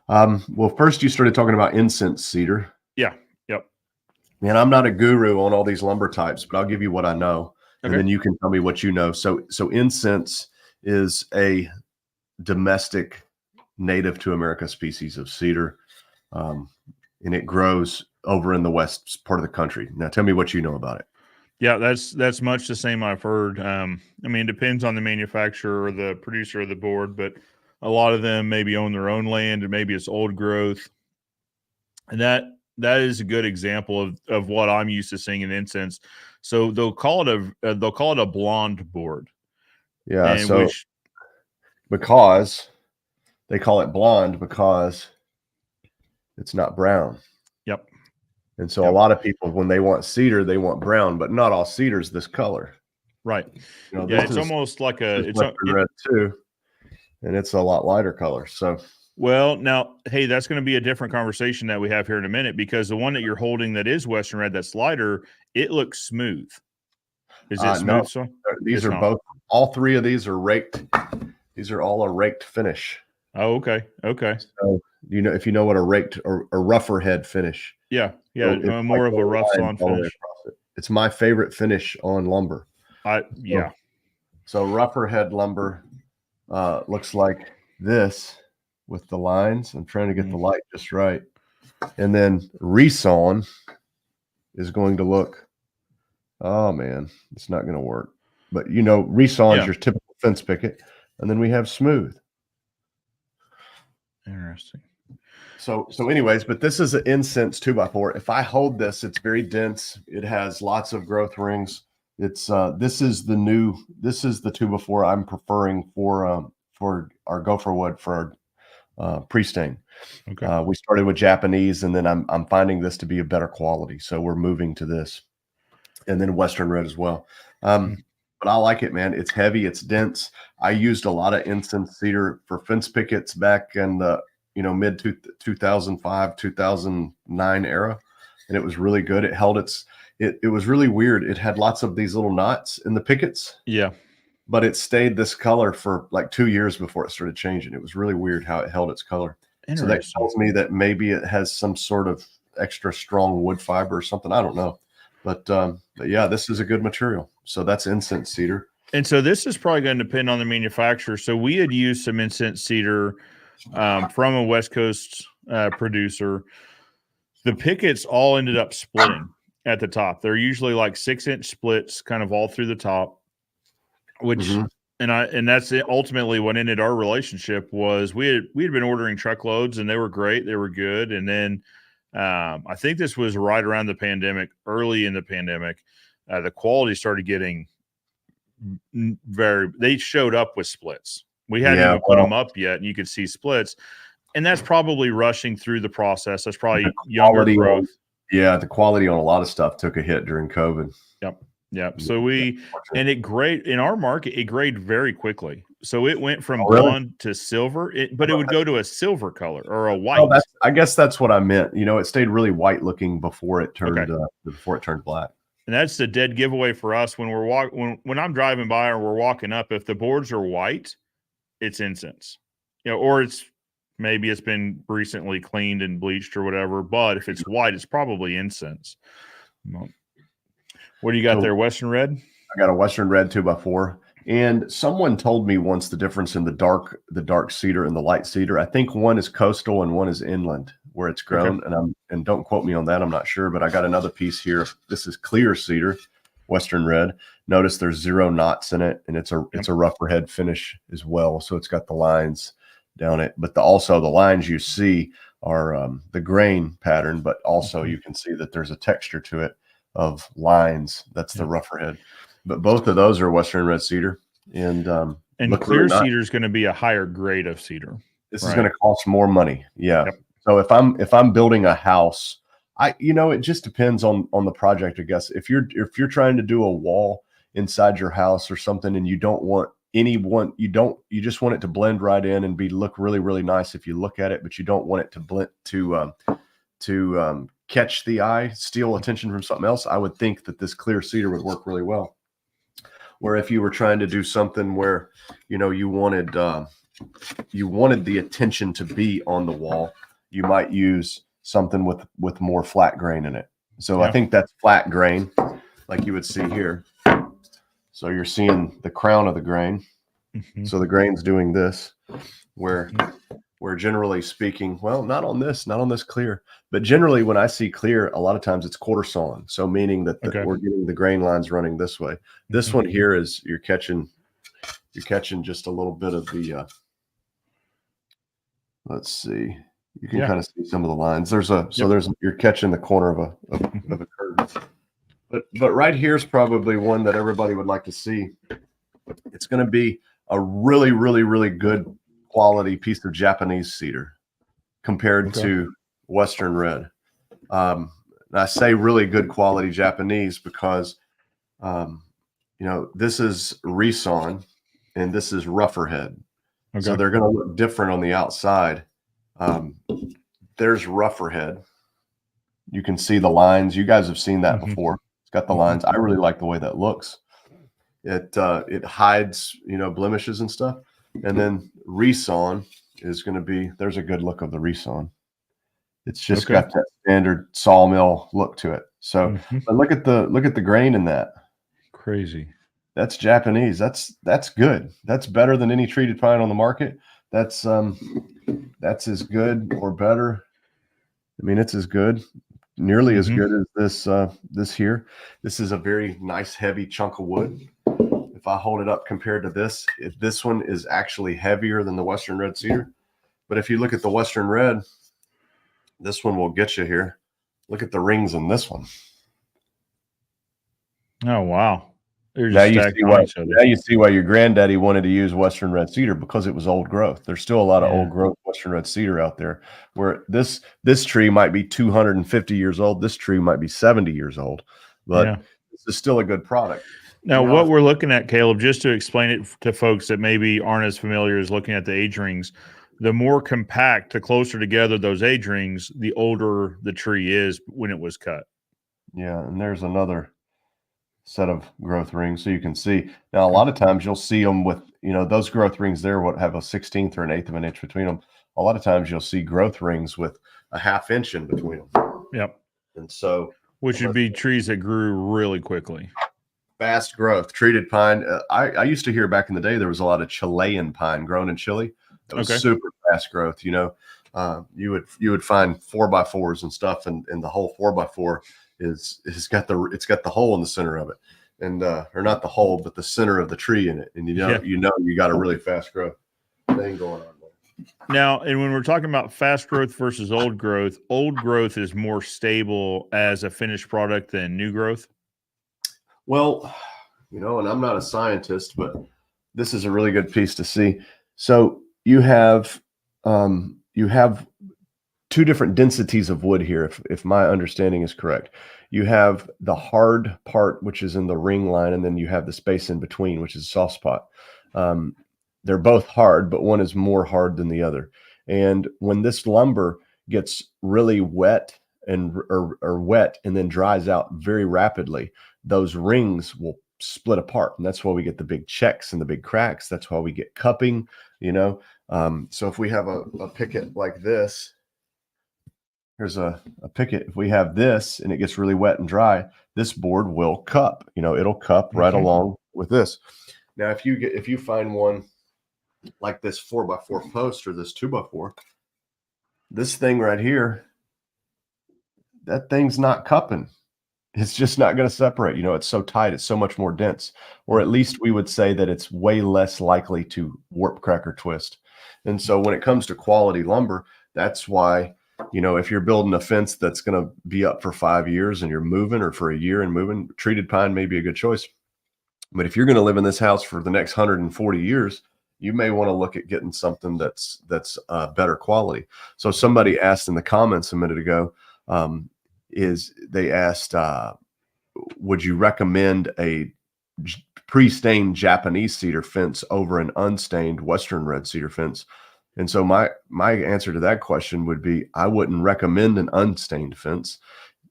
Well, first you started talking about incense cedar.
Yeah. Yep.
Man, I'm not a guru on all these lumber types, but I'll give you what I know, and then you can tell me what you know. So incense is a domestic, native to America species of cedar, and it grows over in the west part of the country. Now, tell me what you know about it.
Yeah, that's much the same I've heard. It depends on the manufacturer or the producer of the board, but a lot of them maybe own their own land and maybe it's old growth. And that is a good example of what I'm used to seeing in incense. So they'll call it a blonde board.
Yeah. Because they call it blonde because it's not brown.
Yep.
And so a lot of people, when they want cedar, they want brown, but not all cedar's this color.
Right. It's almost like it's
red too. And it's a lot lighter color. So,
well, now, hey, that's going to be a different conversation that we have here in a minute, because the one that you're holding that is Western red, that's lighter, it looks smooth. Is it smooth?
No,
so
these are both. All 3 of these are raked. These are all a raked finish.
Oh, okay. Okay.
So if you know what a raked or a rougher head finish.
Yeah. Yeah. So more of a rough sawn finish.
It's my favorite finish on lumber.
So
rougher head lumber looks like this with the lines. I'm trying to get the light just right. And then resawn is going to look, oh man, it's not going to work. But resawn is your typical fence picket. And then we have smooth.
Interesting.
So anyways, but this is an incense 2x4. If I hold this, it's very dense. It has lots of growth rings. It's this is the 2x4 I'm preferring for our Gopherwood for our pre-stain.
Okay.
We started with Japanese, and then I'm finding this to be a better quality. So we're moving to this, and then Western red as well. But but I like it, man. It's heavy, it's dense. I used a lot of incense cedar for fence pickets back in the mid 2005 2009 era, and it was really good. It held it was really weird. It had lots of these little knots in the pickets.
Yeah.
But it stayed this color for like 2 years before it started changing. It was really weird how it held its color. So that tells me that maybe it has some sort of extra strong wood fiber or something. I don't know. But yeah, this is a good material. So that's incense cedar.
And so this is probably going to depend on the manufacturer. So we had used some incense cedar from a West Coast producer. The pickets all ended up splitting at the top. They're usually like 6-inch splits kind of all through the top, which and that's ultimately what ended our relationship. Was we had been ordering truckloads and they were great, they were good, and then I think this was right around the pandemic, early in the pandemic, the quality started getting they showed up with splits. We hadn't even put them up yet and you could see splits, and that's probably rushing through the process. That's probably younger growth.
The quality on a lot of stuff took a hit during COVID.
Yep. So it grade in our market, it graded very quickly. So it went from blonde to silver, but it would go to a silver color or a white.
Oh, I guess that's what I meant. It stayed really white looking before it turned black.
And that's the dead giveaway for us when we're when I'm driving by or we're walking up. If the boards are white, it's incense, or maybe it's been recently cleaned and bleached or whatever. But if it's white, it's probably incense. What do you got there? Western red?
I got a Western red 2x4. And someone told me once the difference in the dark cedar and the light cedar. I think one is coastal and one is inland where it's grown. Okay. And don't quote me on that. I'm not sure, but I got another piece here. This is clear cedar, Western red. Notice there's 0 knots in it, and it's a rougher head finish as well. So it's got the lines down it, but also the lines you see are the grain pattern, but also you can see that there's a texture to it of lines. That's the rougher head. But both of those are Western red cedar, and
clear cedar is going to be a higher grade of cedar.
This is going to cost more money. Yeah. Yep. So if I'm building a house, it just depends on the project, I guess. If you're trying to do a wall inside your house or something, and you don't want you just want it to blend right in and look really, really nice if you look at it, but you don't want it to blend to catch the eye, steal attention from something else. I would think that this clear cedar would work really well. Where if you were trying to do something where, you wanted the attention to be on the wall, you might use something with more flat grain in it. So I think that's flat grain, like you would see here. So you're seeing the crown of the grain. Mm-hmm. So the grain's doing this, where generally speaking, well, not on this clear, but generally when I see clear, a lot of times it's quarter sawn. So meaning that we're getting the grain lines running this way. This one here is you're catching just a little bit of the, let's see, you can kind of see some of the lines. You're catching the corner of a curve. But right here is probably one that everybody would like to see. It's going to be a really, really, really good quality piece of Japanese cedar compared to Western red. I say really good quality Japanese because, this is resawn and this is rougher head. Okay. So they're going to look different on the outside. There's rougher head. You can see the lines. You guys have seen that before. It's got the lines. I really like the way that looks. It hides, blemishes and stuff. And then resawn is going to be, there's a good look of the resawn. It's just got that standard sawmill look to it. So but look at the grain in that.
Crazy.
That's Japanese. That's good. That's better than any treated pine on the market. That's as good or better. I mean, it's as good, nearly as good as this here. This is a very nice, heavy chunk of wood. If I hold it up compared to this, this one is actually heavier than the Western red cedar. But if you look at the Western red, this one will get you here. Look at the rings in this one.
Oh, wow.
Now you see why your granddaddy wanted to use Western red cedar, because it was old growth. There's still a lot of old growth Western red cedar out there, where this tree might be 250 years old. This tree might be 70 years old, but this is still a good product.
Now,
You know,
what we're looking at, Caleb, just to explain it to folks that maybe aren't as familiar as looking at the age rings, the more compact, the closer together those age rings, the older the tree is when it was cut.
yeah, and there's another set of growth rings so you can see. Now, a lot of times you'll see them with, those growth rings there what have a 16th or an eighth of an inch between them. A lot of times you'll see growth rings with a ½ inch in between them.
Yep.
And so,
which would be trees that grew really quickly.
Fast growth, treated pine. I used to hear back in the day there was a lot of Chilean pine grown in Chile. It was super fast growth. You would find 4x4s and stuff, and the whole 4x4 it's got the hole in the center of it, and or not the hole, but the center of the tree in it, and you got a really fast growth thing going on there.
Now, and when we're talking about fast growth versus old growth is more stable as a finished product than new growth.
Well, and I'm not a scientist, but this is a really good piece to see. So you have two different densities of wood here, if my understanding is correct. You have the hard part, which is in the ring line, and then you have the space in between, which is a soft spot. They're both hard, but one is more hard than the other. And when this lumber gets really wet or wet and then dries out very rapidly, those rings will split apart, and that's why we get the big checks and the big cracks. That's why we get cupping. So if we have a picket like this, here's a picket. If we have this and it gets really wet and dry, this board will cup. It'll cup right along with this. Now, if you find one like this 4x4 post or this 2x4, this thing right here, that thing's not cupping. It's just not going to separate. It's so tight. It's so much more dense, or at least we would say that it's way less likely to warp, crack, or twist. And so when it comes to quality lumber, that's why, if you're building a fence that's going to be up for 5 years and you're moving, or for a year and moving, treated pine may be a good choice. But if you're going to live in this house for the next 140 years, you may want to look at getting something that's better quality. So somebody asked in the comments a minute ago, they asked, would you recommend a pre-stained Japanese cedar fence over an unstained Western red cedar fence? And so my answer to that question would be, I wouldn't recommend an unstained fence.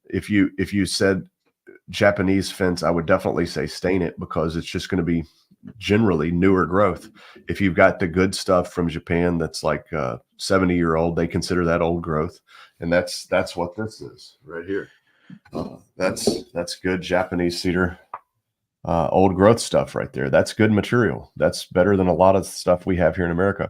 If you said Japanese fence, I would definitely say stain it, because it's just going to be generally newer growth. If you've got the good stuff from Japan that's like 70-year-old, they consider that old growth. And that's what this is right here. That's good Japanese cedar, old growth stuff right there. That's good material. That's better than a lot of stuff we have here in America.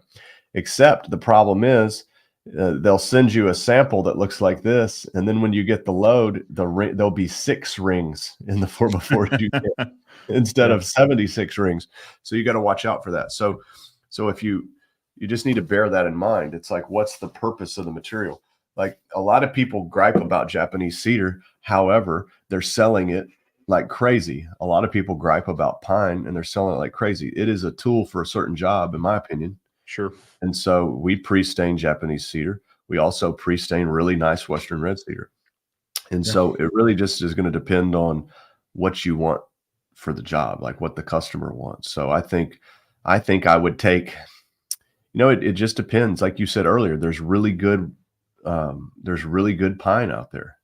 Except the problem is, they'll send you a sample that looks like this, and then when you get the load, there'll be 6 rings in the 4x4 instead of 76 rings. So you got to watch out for that. So if you just need to bear that in mind. It's like, what's the purpose of the material? Like, a lot of people gripe about Japanese cedar. However, they're selling it like crazy. A lot of people gripe about pine, and they're selling it like crazy. It is a tool for a certain job, in my opinion.
Sure. And
so we pre-stain Japanese cedar. We also pre-stain really nice Western red cedar. And so it really just is going to depend on what you want for the job, like what the customer wants. So I think I would take, it just depends. Like you said earlier, there's really good pine out there.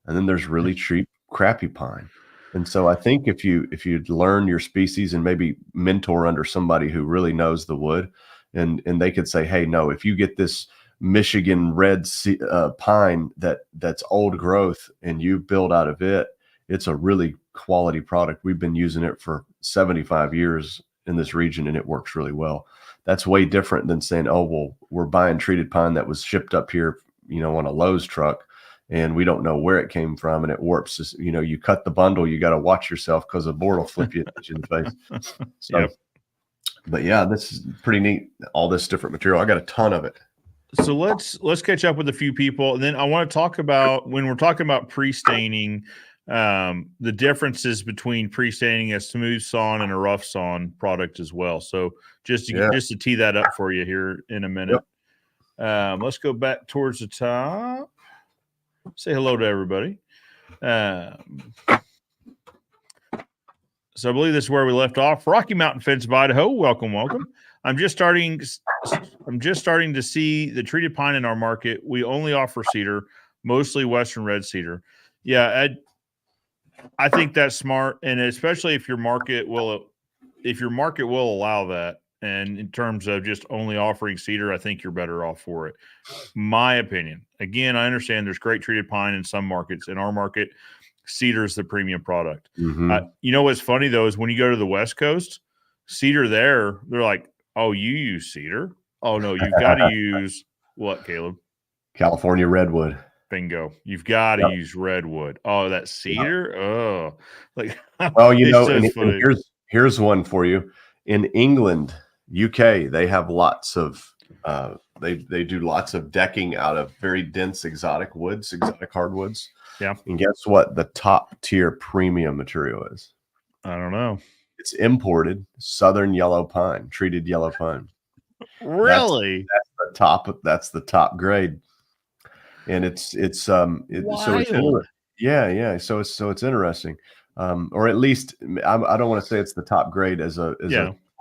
And then there's really cheap, crappy pine. And so I think if you'd learn your species and maybe mentor under somebody who really knows the wood, and they could say, hey, no, if you get this Michigan red pine that's old growth and you build out of it, it's a really quality product. We've been using it for 75 years in this region, and it works really well. That's way different than saying, oh, well, we're buying treated pine that was shipped up here, on a Lowe's truck, and we don't know where it came from, and it warps. You cut the bundle, you got to watch yourself, because a board will flip you in the face. So, yep. But yeah, this is pretty neat. All this different material. I got a ton of it.
So let's catch up with a few people, and then I want to talk about, when we're talking about pre-staining, the differences between pre-staining a smooth sawn and a rough sawn product as well. So just to tee that up for you here in a minute. Yep. Let's go back towards the top. Say hello to everybody. So I believe this is where we left off. Rocky Mountain Fence of Idaho. Welcome, welcome. I'm just starting to see the treated pine in our market. We only offer cedar, mostly Western red cedar. Yeah, I think that's smart, and especially if your market will allow that. And in terms of just only offering cedar, I think you're better off for it. My opinion. Again, I understand there's great treated pine in some markets. In our market, cedar is the premium product. You know what's funny though is when you go to the West Coast, cedar there, they're like, "Oh, you use cedar? Oh no, you've got to use what, Caleb?
California redwood.
Bingo. You've got to use redwood. Oh, that cedar. Oh, like
well, you know,
so
and here's one for you. In England, UK, they have lots of they do lots of decking out of very dense exotic woods, exotic hardwoods.
Yeah.
And guess what the top tier premium material is?
I don't know.
It's imported southern yellow pine, treated yellow pine.
Really?
That's the top grade. And so it's yeah. So it's interesting. Or at least I don't want to say it's the top grade as a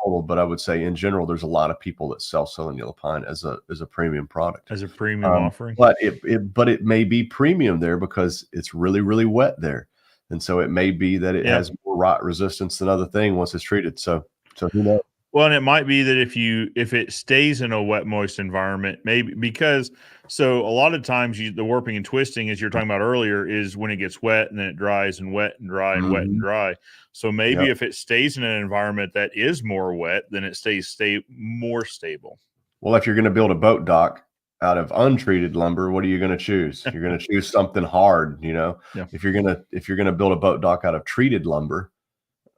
total, but I would say in general, there's a lot of people that sell southern yellow pine as a premium product,
as a premium offering.
But it may be premium there because it's really, really wet there. And so it may be that it has more rot resistance than other thing once it's treated. So who knows?
Well, and it might be that if it stays in a wet, moist environment, maybe because so a lot of times the warping and twisting, as you're talking about earlier, is when it gets wet and then it dries and wet and dry and wet and dry. So maybe if it stays in an environment that is more wet, then it stays more stable.
Well, if you're going to build a boat dock out of untreated lumber, what are you going to choose? You're going to choose something hard, you know.
Yeah.
If you're going to build a boat dock out of treated lumber,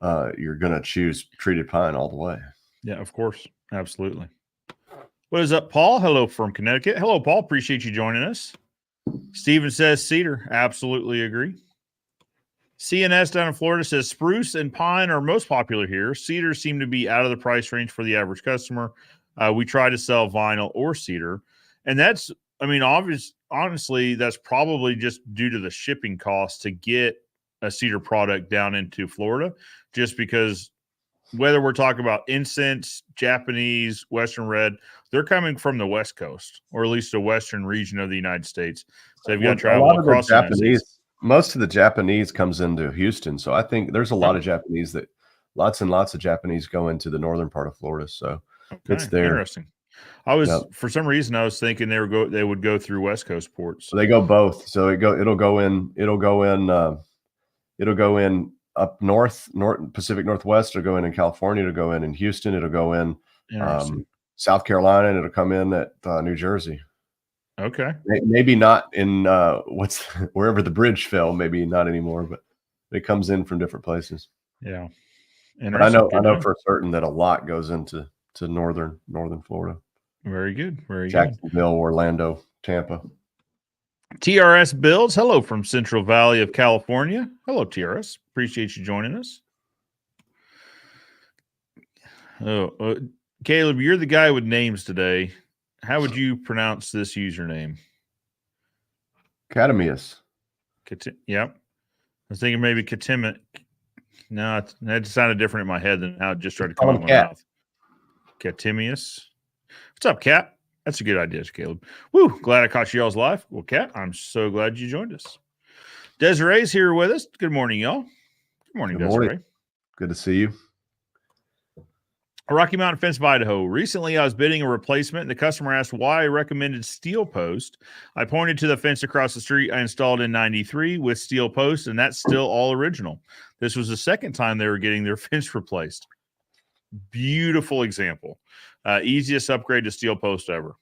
you're going to choose treated pine all the way.
Yeah, of course. Absolutely. What is up, Paul? Hello from Connecticut. Hello, Paul. Appreciate you joining us. Steven says cedar. Absolutely agree. CNS down in Florida says spruce and pine are most popular here. Cedars seem to be out of the price range for the average customer. We try to sell vinyl or cedar. And that's, I mean, honestly, that's probably just due to the shipping costs to get a cedar product down into Florida, just because whether we're talking about incense, Japanese, Western red, they're coming from the West Coast, or at least the Western region of the United States. So they've got to travel across the Japanese.
Most of the Japanese comes into Houston. So I think there's a lot of Japanese that lots and lots of Japanese go into the northern part of Florida. So it's there.
Interesting. I was for some reason I was thinking they would go through West Coast ports.
So they go both. So it'll go in up north Pacific Northwest. It'll go in California. It'll go in Houston. It'll go in South Carolina, and it'll come in at New Jersey.
Okay,
maybe not in wherever the bridge fell. Maybe not anymore, but it comes in from different places.
Yeah,
but I know for certain that a lot goes into northern Florida.
Very good. Very
Jacksonville, Orlando, Tampa.
TRS Builds. Hello from Central Valley of California. Hello, TRS. Appreciate you joining us. Caleb, you're the guy with names today. How would you pronounce this username?
Catamius.
Yep. I was thinking maybe Katimit. No, that sounded different in my head than how it just started coming out of my mouth. Catimius. What's up, Cat? That's a good idea, Caleb. Woo, glad I caught y'all's live. Well, Cat, I'm so glad you joined us. Desiree's here with us. Good morning, y'all. Good morning, Desiree.
Good to see you.
Rocky Mountain Fence of Idaho. Recently, I was bidding a replacement, and the customer asked why I recommended steel post. I pointed to the fence across the street I installed in 93 with steel posts, and that's still all original. This was the second time they were getting their fence replaced. Beautiful example. Easiest upgrade to steel post ever.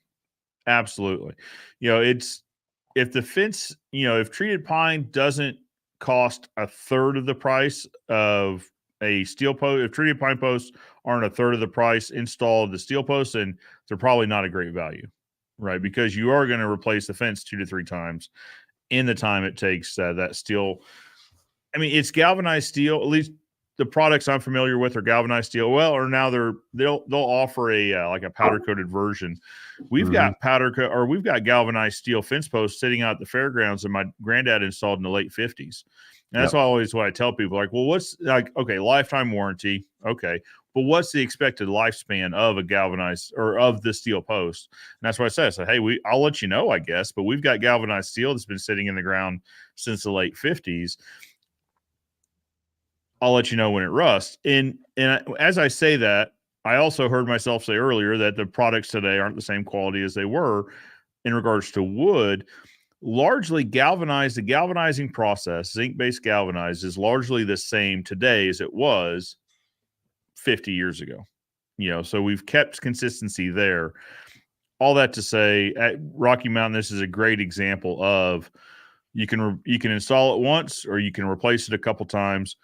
Absolutely. If the fence, if treated pine doesn't cost a third of the price of a steel post, if treated pine posts aren't a third of the price installed the steel posts, then they're probably not a great value, right? Because you are going to replace the fence 2 to 3 times in the time it takes that steel. I mean, it's galvanized steel. At least the products I'm familiar with are galvanized steel. Well, or now they'll offer a powder coated version. We've got we've got galvanized steel fence posts sitting out at the fairgrounds that my granddad installed in the late 50s. And that's what I tell people, like, well, what's like, okay, lifetime warranty. Okay. But what's the expected lifespan of a galvanized or of the steel post? And that's what I said. I said, hey, I'll let you know, I guess, but we've got galvanized steel that's been sitting in the ground since the late 50s. I'll let you know when it rusts. And as I say that, I also heard myself say earlier that the products today aren't the same quality as they were in regards to wood. Largely galvanized, the galvanizing process, zinc-based galvanized, is largely the same today as it was 50 years ago. So we've kept consistency there. All that to say, at Rocky Mountain, this is a great example of you can install it once or you can replace it a couple times.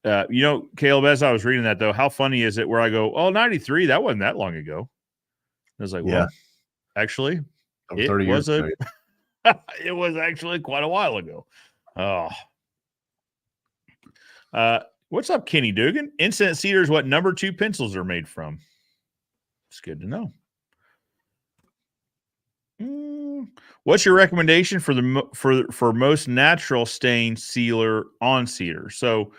Caleb, as I was reading that, though, how funny is it where I go, oh, 93, that wasn't that long ago. I was like, well, actually, it
30
was
years
it was actually quite a while ago. What's up, Kenny Dugan? Instant Cedar is what number 2 pencils are made from. It's good to know. What's your recommendation for most natural stain sealer on Cedar? So,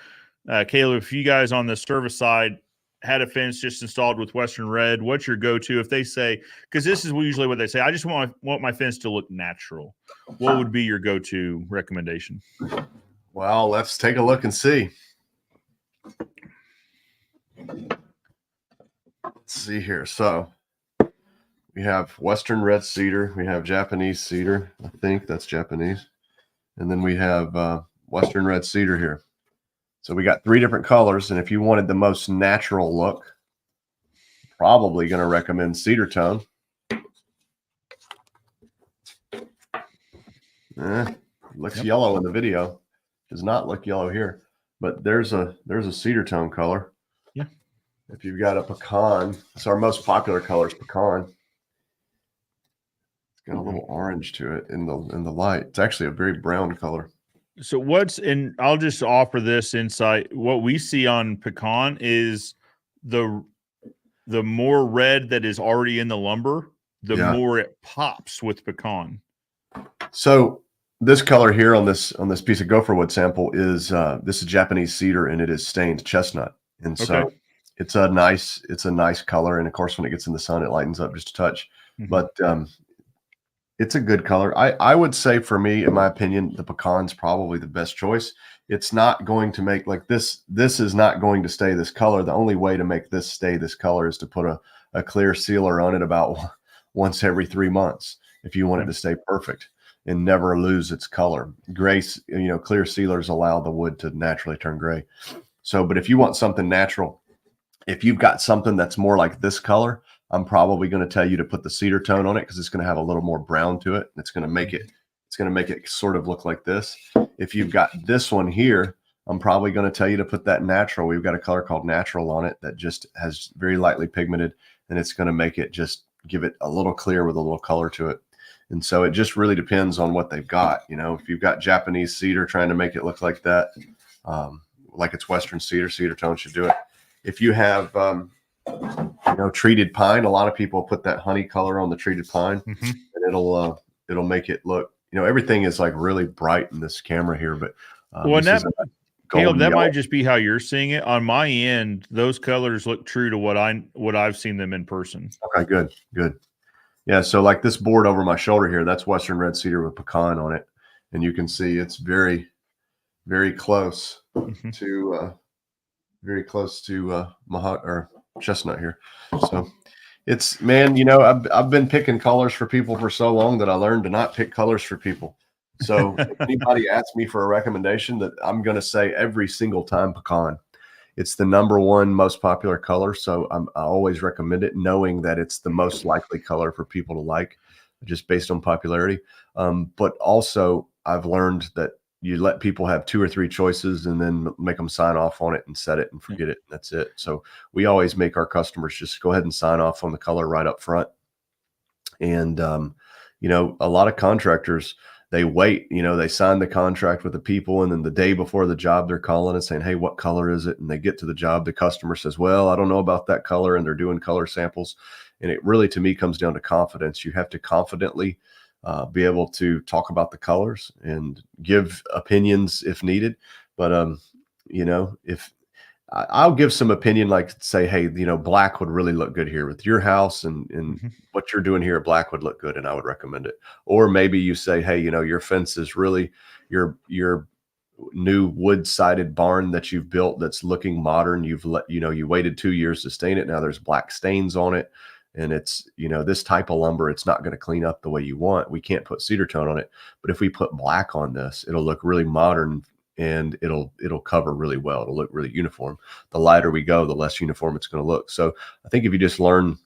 Caleb, if you guys on the service side had a fence just installed with Western Red, what's your go-to if they say, because this is usually what they say, I just want my fence to look natural. What would be your go-to recommendation?
Well, let's take a look and see. Let's see here. So we have Western Red Cedar. We have Japanese Cedar. I think that's Japanese. And then we have Western Red Cedar here. So we got 3 different colors. And if you wanted the most natural look, probably going to recommend Cedar Tone. Looks yellow in the video. Does not look yellow here. But there's a Cedar Tone color.
Yeah.
If you've got a pecan, it's our most popular color is pecan. It's got a little orange to it in the light. It's actually a very brown color.
So I'll just offer this insight. What we see on pecan is the more red that is already in the lumber, the more it pops with pecan. So
this color here on this piece of Gopherwood sample is this is Japanese cedar, and it is stained chestnut. And so it's a nice color. And of course, when it gets in the sun, it lightens up just a touch. Mm-hmm. But it's a good color. I would say, for me, in my opinion, the pecan's probably the best choice. It's not going to make like this. This is not going to stay this color. The only way to make this stay this color is to put a clear sealer on it about once every 3 months if you want it to stay perfect and never lose its color. Gray, clear sealers allow the wood to naturally turn gray. So, but if you want something natural, if you've got something that's more like this color, I'm probably going to tell you to put the Cedar Tone on it because it's going to have a little more brown to it. And it's going to make it sort of look like this. If you've got this one here, I'm probably going to tell you to put that natural. We've got a color called Natural on it that just has very lightly pigmented, and it's going to make it just give it a little clear with a little color to it. And so it just really depends on what they've got. If you've got Japanese cedar trying to make it look like that, like it's Western Cedar, Cedar Tone should do it. If you have, treated pine, a lot of people put that honey color on the treated pine, and it'll make it look, everything is like really bright in this camera here, but
Caleb, that might just be how you're seeing it. On my end, those colors look true to what I've seen them in person.
Okay, good. Yeah, so like this board over my shoulder here, that's Western Red Cedar with pecan on it, and you can see it's very, very close to mahogany or chestnut here. So it's, man, I've been picking colors for people for so long that I learned to not pick colors for people. So if anybody asks me for a recommendation, that I'm going to say every single time pecan. It's the #1 most popular color. So I always recommend it, knowing that it's the most likely color for people to like, just based on popularity. But also I've learned that you let people have 2 or 3 choices and then make them sign off on it and set it and forget it. That's it. So we always make our customers just go ahead and sign off on the color right up front. And, a lot of contractors, they wait, they sign the contract with the people, and then the day before the job, they're calling and saying, hey, what color is it? And they get to the job. The customer says, well, I don't know about that color. And they're doing color samples. And it really, to me, comes down to confidence. You have to confidently be able to talk about the colors and give opinions if needed. But you know, if I'll give some opinion, like say, hey, you know, black would really look good here with your house, and what you're doing here, black would look good, and I would recommend it. Or maybe you say, hey, you know, your fence is really your new wood sided barn that you've built that's looking modern. You've you waited 2 years to stain it. Now there's black stains on it. And it's, you know, this type of lumber, it's not going to clean up the way you want. We can't put cedar tone on it, but if we put black on this, it'll look really modern and it'll cover really well. It'll look really uniform. The lighter we go, the less uniform it's going to look. So I think if you just learn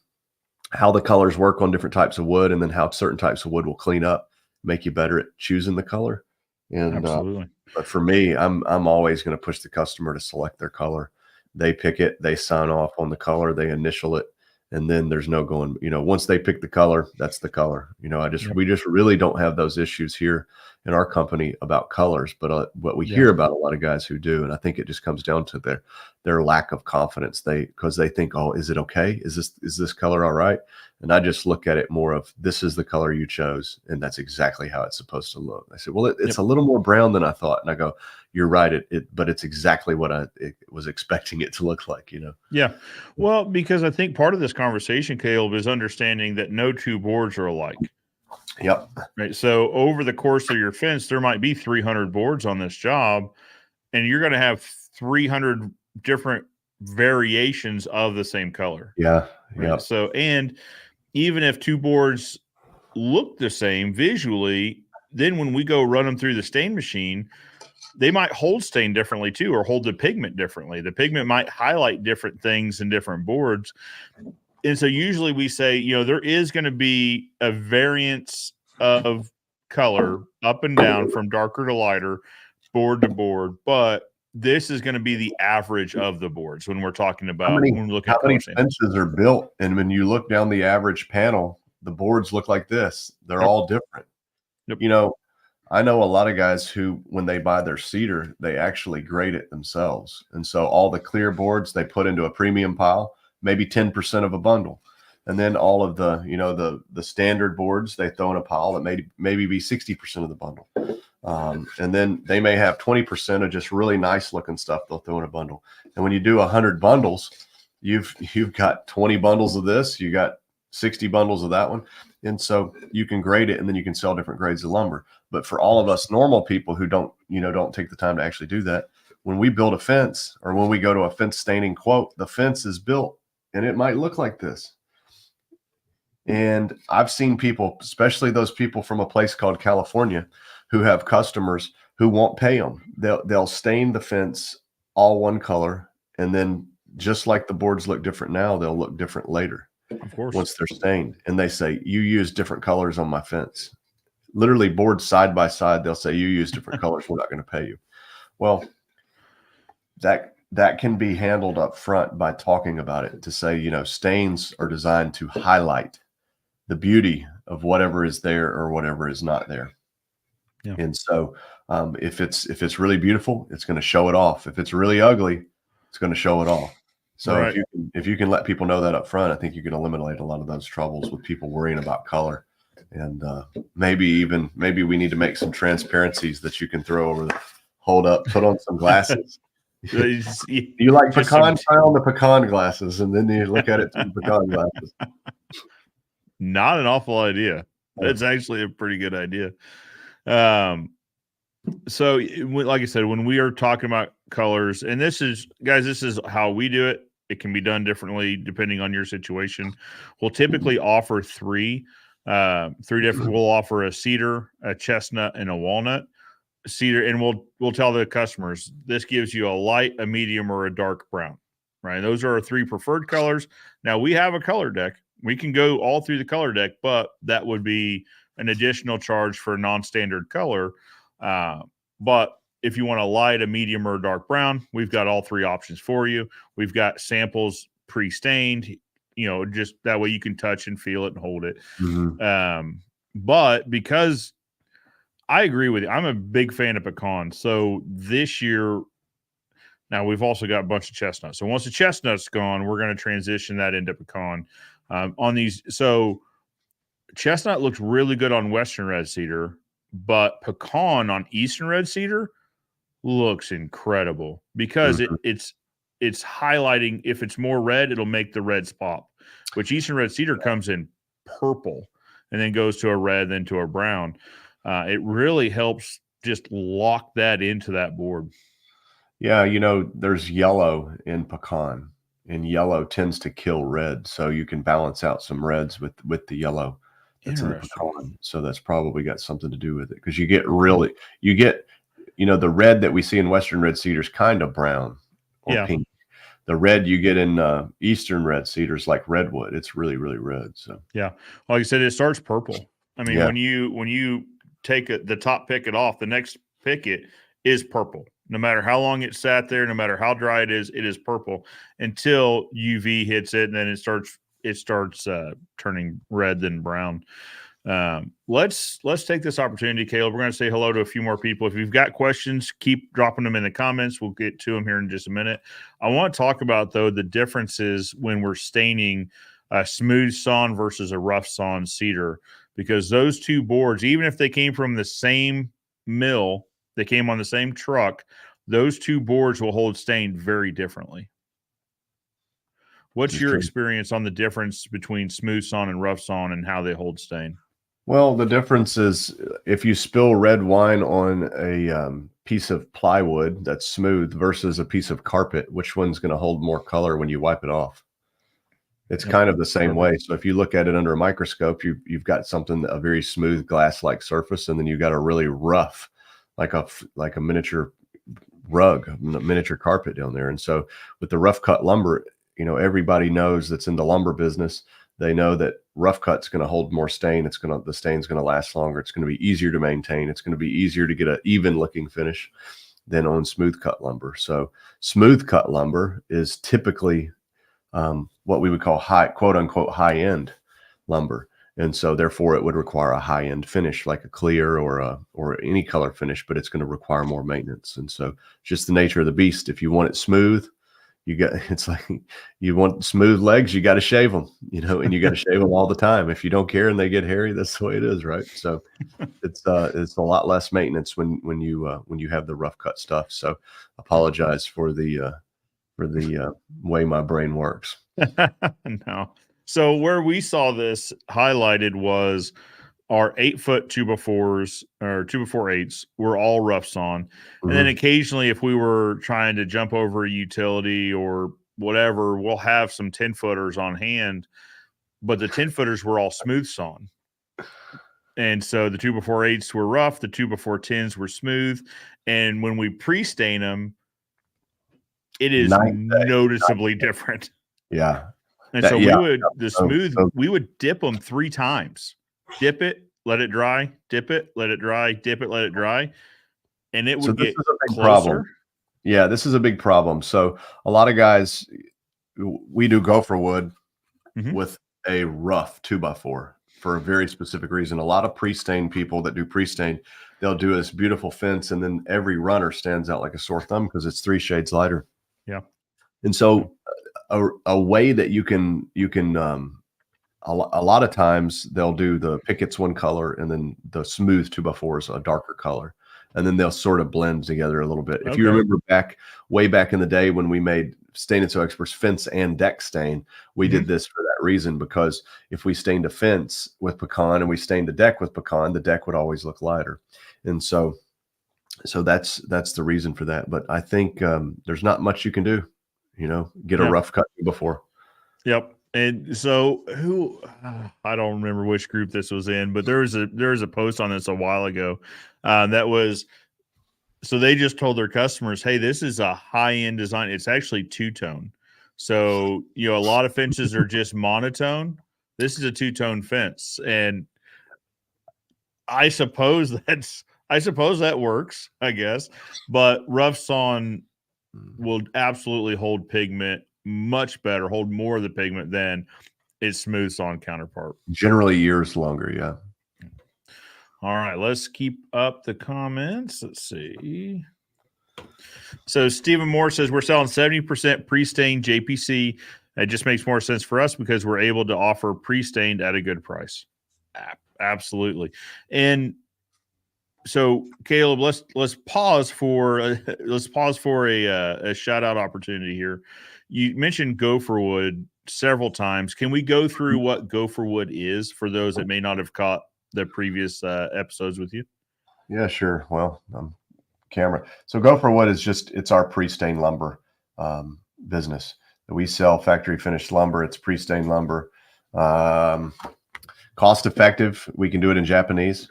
how the colors work on different types of wood, and then how certain types of wood will clean up, make you better at choosing the color. And
Absolutely.
but for me, I'm always going to push the customer to select their color. They pick it, they sign off on the color, they initial it, and then there's no going, you know, once they pick the color, that's the color. You know, we just really don't have those issues here in our company about colors, but what we hear about a lot of guys who do, and I think it just comes down to their lack of confidence. Because they think, oh, is it okay? Is this color all right? And I just look at it more of, this is the color you chose, and that's exactly how it's supposed to look. I said, well, it's a little more brown than I thought. And I go, you're right. But it's exactly what I was expecting it to look like, you know?
Yeah. Well, because I think part of this conversation, Caleb, is understanding that no two boards are alike.
Yep.
Right. So over the course of your fence, there might be 300 boards on this job, and you're going to have 300 different variations of the same color.
Yeah.
Right?
Yeah.
So, and even if two boards look the same visually, then when we go run them through the stain machine, they might hold stain differently too, or hold the pigment differently. The pigment might highlight different things in different boards. And so usually we say, you know, there is going to be a variance of color up and down from darker to lighter, board to board, but this is going to be the average of the boards when we're talking about when we're looking at
how many
color
fences are built, and when you look down the average panel, the boards look like this. They're all different.
Yep.
You know, I know a lot of guys who, when they buy their cedar, they actually grade it themselves, and so all the clear boards they put into a premium pile, maybe 10% of a bundle. And then all of the, you know, the standard boards they throw in a pile that maybe be 60% of the bundle. And then they may have 20% of just really nice looking stuff they'll throw in a bundle. And when you do 100 bundles, you've got 20 bundles of this, you got 60 bundles of that one. And so you can grade it, and then you can sell different grades of lumber. But for all of us normal people who don't take the time to actually do that, when we build a fence, or when we go to a fence staining quote, the fence is built and it might look like this. And I've seen people, especially those people from a place called California, who have customers who won't pay them. They'll stain the fence all one color, and then just like the boards look different now, they'll look different later.
Of course.
Once they're stained, and they say, you use different colors on my fence. Literally boards side by side, they'll say, you use different colors, we're not going to pay you. Well, that can be handled up front by talking about it, to say, you know, stains are designed to highlight the beauty of whatever is there or whatever is not there. Yeah. And so if it's really beautiful, it's going to show it off. If it's really ugly, it's going to show it off. So right. if you can let people know that up front, I think you can eliminate a lot of those troubles with people worrying about color. And maybe we need to make some transparencies that you can throw over hold up, put on some glasses. You like pecan? Try on the pecan glasses, and then you look at it through the pecan glasses.
Not an awful idea. That's actually a pretty good idea. So like I said, when we are talking about colors, and this is how we do it. It can be done differently depending on your situation. We'll typically offer three different. We'll offer a cedar, a chestnut, and a walnut. Cedar, and we'll tell the customers this gives you a light, a medium, or a dark brown. Right? Those are our three preferred colors. Now we have a color deck. We can go all through the color deck, but that would be an additional charge for a non-standard color. But if you want a light, a medium, or a dark brown, we've got all three options for you. We've got samples pre-stained, you know, just that way you can touch and feel it and hold it. Mm-hmm. But because I agree with you, I'm a big fan of pecan. So this year, now we've also got a bunch of chestnuts. So once the chestnut's gone, we're going to transition that into pecan on these. So chestnut looks really good on Western red cedar, but pecan on Eastern red cedar looks incredible because it's highlighting. If it's more red, it'll make the reds pop, which Eastern red cedar comes in purple and then goes to a red, then to a brown. It really helps just lock that into that board.
Yeah, there's yellow in pecan, and yellow tends to kill red, so you can balance out some reds with the yellow that's in the pecan. So that's probably got something to do with it, because you get the red that we see in Western red cedar is kind of brown or pink. The red you get in Eastern red cedar is like redwood. It's really, really red. So
yeah, like I said, it starts purple. I mean, when you take the top picket off, the next picket is purple. No matter how long it sat there, no matter how dry it is purple until UV hits it, and then it starts turning red then brown. Let's take this opportunity, Caleb. We're going to say hello to a few more people. If you've got questions, keep dropping them in the comments. We'll get to them here in just a minute. I want to talk about, though, the differences when we're staining a smooth sawn versus a rough sawn cedar, because those two boards, even if they came from the same mill, they came on the same truck, those two boards will hold stain very differently. What's your experience on the difference between smooth sawn and rough sawn and how they hold stain?
Well, the difference is if you spill red wine on a piece of plywood that's smooth versus a piece of carpet, which one's going to hold more color when you wipe it off? It's kind of the same way. So if you look at it under a microscope, you've got a very smooth glass-like surface, and then you've got a really rough, like a miniature rug, a miniature carpet down there. And so with the rough cut lumber, everybody knows that's in the lumber business. They know that rough cut's going to hold more stain. The stain's going to last longer. It's going to be easier to maintain. It's going to be easier to get an even looking finish than on smooth cut lumber. So smooth cut lumber is typically what we would call quote unquote high end lumber. And so therefore it would require a high end finish, like a clear or any color finish, but it's going to require more maintenance. And so just the nature of the beast. If you want it smooth, it's like you want smooth legs, you got to shave them, and you got to shave them all the time. If you don't care and they get hairy, that's the way it is, right? So it's a lot less maintenance when you have the rough cut stuff. So apologize for the way my brain works.
No. So where we saw this highlighted was our 8-foot 2x4s or 2x4/8s were all rough sawn. And then occasionally, if we were trying to jump over a utility or whatever, we'll have some 10-footers on hand, but the 10-footers were all smooth sawn. And so the 2x4/8s were rough, the 2x410s were smooth. And when we pre-stain them, it is noticeably different.
Yeah.
And so we would dip them 3 times. Dip it, let it dry, dip it, let it dry, dip it, let it dry. And it would get closer.
Problem. Yeah, this is a big problem. So a lot of guys, we do Gopherwood with a rough 2x4 for a very specific reason. A lot of pre-stain people that do pre-stain, they'll do this beautiful fence, and then every runner stands out like a sore thumb because it's 3 shades lighter.
Yeah.
And so a way that you can a lot of times they'll do the pickets one color and then the smooth 2x4 is a darker color, and then they'll sort of blend together a little bit. If you remember way back in the day when we made Stain and Seal Experts fence and deck stain, we did this for that reason, because if we stained a fence with pecan and we stained the deck with pecan, the deck would always look lighter. And so that's the reason for that. But I think there's not much you can do. Get a rough cut before.
Yep. And so I don't remember which group this was in, but there was a post on this a while ago. So they just told their customers, hey, this is a high-end design. It's actually 2-tone. So, a lot of fences are just monotone. This is a 2-tone fence. And I suppose that works, I guess. But rough sawn will absolutely hold pigment much better, hold more of the pigment than its smooth sawn counterpart.
Generally years longer, yeah.
All right, let's keep up the comments. Let's see. So Stephen Moore says we're selling 70% pre-stained JPC. It just makes more sense for us because we're able to offer pre-stained at a good price. Absolutely. And so, Caleb, let's pause for a shout out opportunity here. You mentioned Gopherwood several times. Can we go through what Gopherwood is for those that may not have caught the previous episodes with you?
Yeah, sure. Well, camera. So Gopherwood is it's our pre-stained lumber business. We sell factory finished lumber. It's pre-stained lumber. Cost effective. We can do it in Japanese.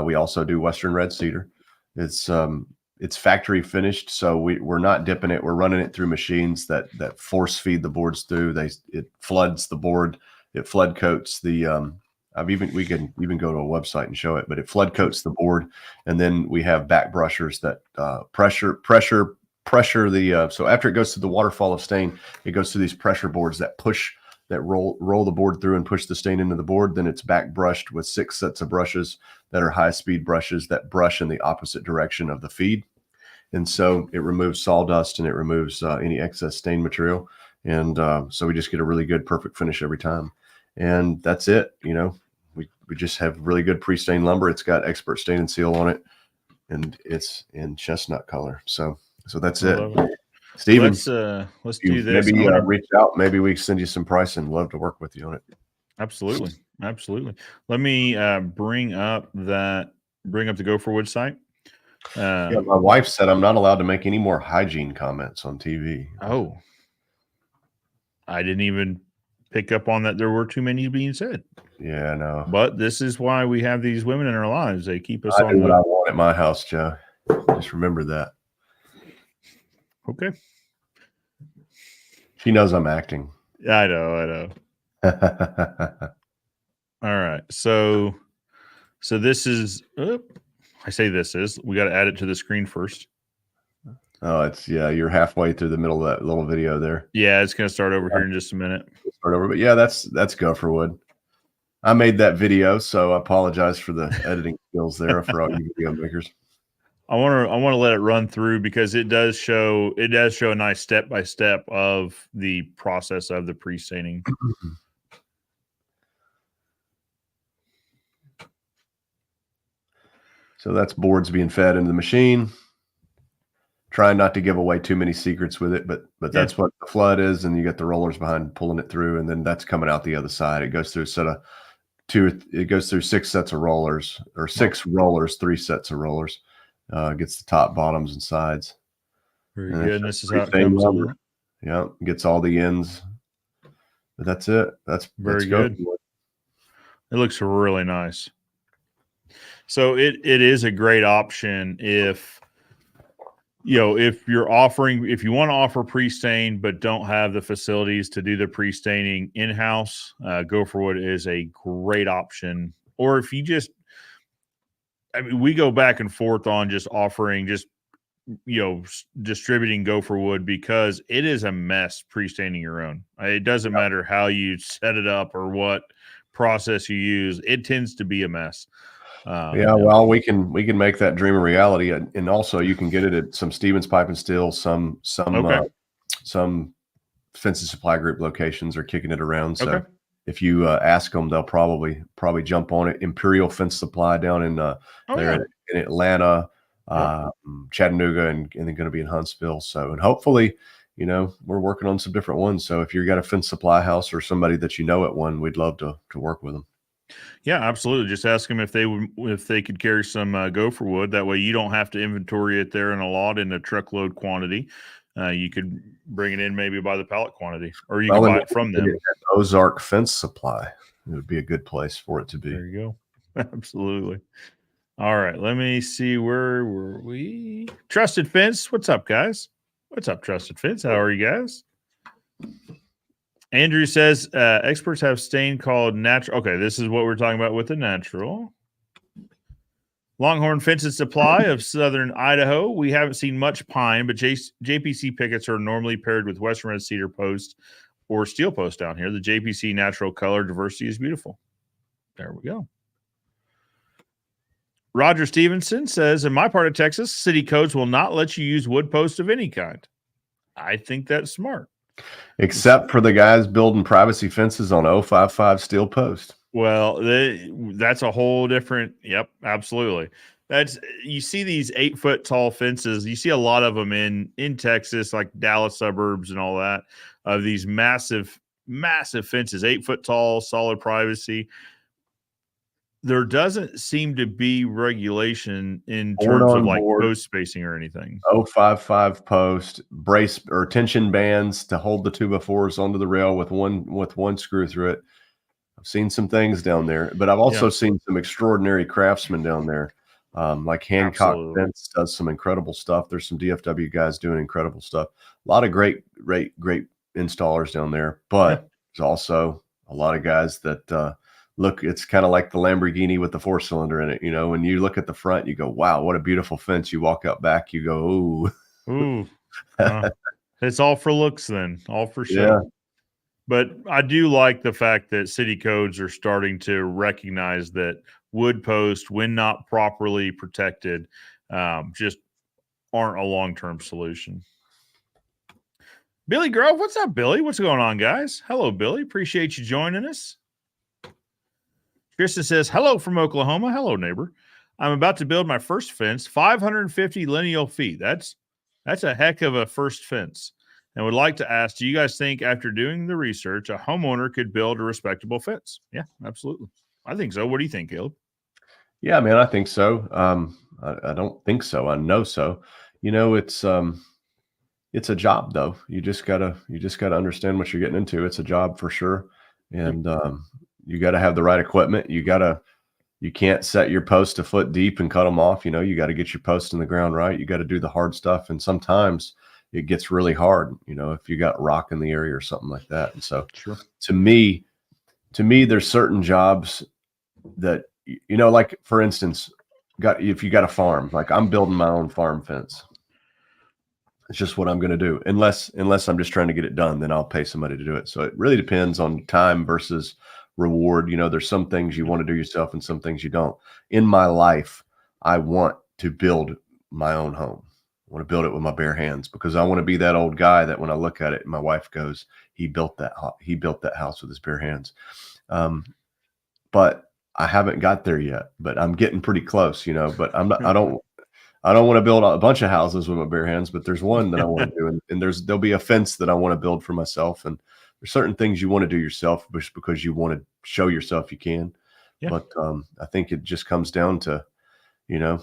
We also do Western red cedar. It's factory finished, so we're not dipping it. We're running it through machines that force feed the boards through. It floods the board. It flood coats the. We can even go to a website and show it, but it flood coats the board, and then we have back brushers that pressure the. So after it goes through the waterfall of stain, it goes through these pressure boards that roll the board through and push the stain into the board. Then it's back brushed with 6 sets of brushes that are high speed brushes that brush in the opposite direction of the feed. And so it removes sawdust and it removes any excess stain material. And so we just get a really good, perfect finish every time. And that's it. We just have really good pre-stained lumber. It's got expert stain and seal on it, and it's in chestnut color. So that's it. Steven,
let's do this.
Maybe reach out. Maybe we can send you some pricing. Love to work with you on it.
Absolutely. Let me bring up the Gopherwood site.
Yeah, my wife said I'm not allowed to make any more hygiene comments on TV.
Oh, I didn't even pick up on that. There were too many being said.
Yeah, no.
But this is why we have these women in our lives. They keep us
on what I want at my house, Joe. Just remember that.
Okay.
She knows I'm acting.
I know. All right. So this is, I say this is, we got to add it to the screen first.
Oh, you're halfway through the middle of that little video there.
Yeah, it's going to start over here in just a minute.
Start over, but yeah, that's Gopherwood. I made that video, so I apologize for the editing skills there for all you video makers.
I want to let it run through because it does show a nice step by step of the process of the pre-staining.
So that's boards being fed into the machine. Trying not to give away too many secrets with it, but that's what the flood is, and you get the rollers behind pulling it through, and then that's coming out the other side. It goes through it goes through 6 sets of rollers, or 6 rollers, 3 sets of rollers. Gets the top, bottoms, and sides.
Very good. And this is how it comes over.
Yeah, gets all the ends. But that's it. That's
very good. It looks really nice. So it is a great option if you want to offer pre-stain but don't have the facilities to do the pre-staining in-house. Gopherwood is a great option. Or if you just, we go back and forth on just offering distributing Gopherwood because it is a mess pre-staining your own. It doesn't matter how you set it up or what process you use. It tends to be a mess.
Well, we can make that dream a reality, and also you can get it at some Stevens Pipe and Steel, some Fence and Supply Group locations are kicking it around. So if you ask them, they'll probably jump on it. Imperial Fence Supply down in in Atlanta, Chattanooga, and they're going to be in Huntsville. So, and hopefully, we're working on some different ones. So if you've got a fence supply house or somebody that at one, we'd love to work with them.
Yeah, absolutely. Just ask them if they could carry some Gopherwood. That way you don't have to inventory it there in a lot in a truckload quantity. You could bring it in maybe by the pallet quantity, or you can buy it from them.
Ozark Fence Supply. It would be a good place for it to be.
There you go. Absolutely. All right. Let me see. Where were we? Trusted Fence. What's up, guys? What's up, Trusted Fence? How are you guys? Andrew says experts have stain called natural. Okay, this is what we're talking about with the natural. Longhorn Fence and Supply of Southern Idaho. We haven't seen much pine, but JPC pickets are normally paired with Western red cedar post or steel post down here. The JPC natural color diversity is beautiful. There we go. Roger Stevenson says, in my part of Texas, city codes will not let you use wood posts of any kind. I think that's smart.
Except for the guys building privacy fences on 055 steel post.
Well, that's a whole different. Yep, absolutely. You see these 8-foot tall fences. You see a lot of them in Texas, like Dallas suburbs and all that. Of these massive fences, 8-foot tall, solid privacy. There doesn't seem to be regulation in
Board
terms of
on
like
board,
post spacing or anything.
055 post, brace or tension bands to hold the 2x4s onto the rail with one screw through it. I've seen some things down there, but I've also seen some extraordinary craftsmen down there. Like Hancock
Absolutely.
Fence does some incredible stuff. There's some DFW guys doing incredible stuff. A lot of great installers down there, but there's also a lot of guys that look, it's kind of like the Lamborghini with the 4-cylinder in it. You know, when you look at the front, you go, wow, what a beautiful fence. You walk out back, you go, ooh.
It's all for looks then, all for show.
Yeah.
But I do like the fact that city codes are starting to recognize that wood posts, when not properly protected, just aren't a long-term solution. Billy Grove, what's up, Billy? What's going on, guys? Hello, Billy. Appreciate you joining us. Krista says, hello from Oklahoma. Hello, neighbor. I'm about to build my first fence, 550 lineal feet. That's a heck of a first fence. And would like to ask, do you guys think after doing the research, a homeowner could build a respectable fence? Yeah, absolutely. I think so. What do you think, Caleb?
Yeah, man, I think so. I don't think so. I know so. You know, it's a job though. You just gotta understand what you're getting into. It's a job for sure. And you gotta have the right equipment. You can't set your post a foot deep and cut them off. You know, you got to get your post in the ground right. You got to do the hard stuff. And sometimes it gets really hard, you know, if you got rock in the area or something like that. And so to me, there's certain jobs that, you know, like for instance, if you got a farm, like I'm building my own farm fence. It's just what I'm going to do. Unless I'm just trying to get it done, then I'll pay somebody to do it. So it really depends on time versus reward. You know, there's some things you want to do yourself and some things you don't. In my life, I want to build my own home. I want to build it with my bare hands because I want to be that old guy that when I look at it, my wife goes, he built that house with his bare hands. But I haven't got there yet, but I'm getting pretty close, you know, but I don't want to build a bunch of houses with my bare hands, but there's one that I want to do. And there'll be a fence that I want to build for myself. And there's certain things you want to do yourself just because you want to show yourself you can. Yeah. But I think it just comes down to, you know,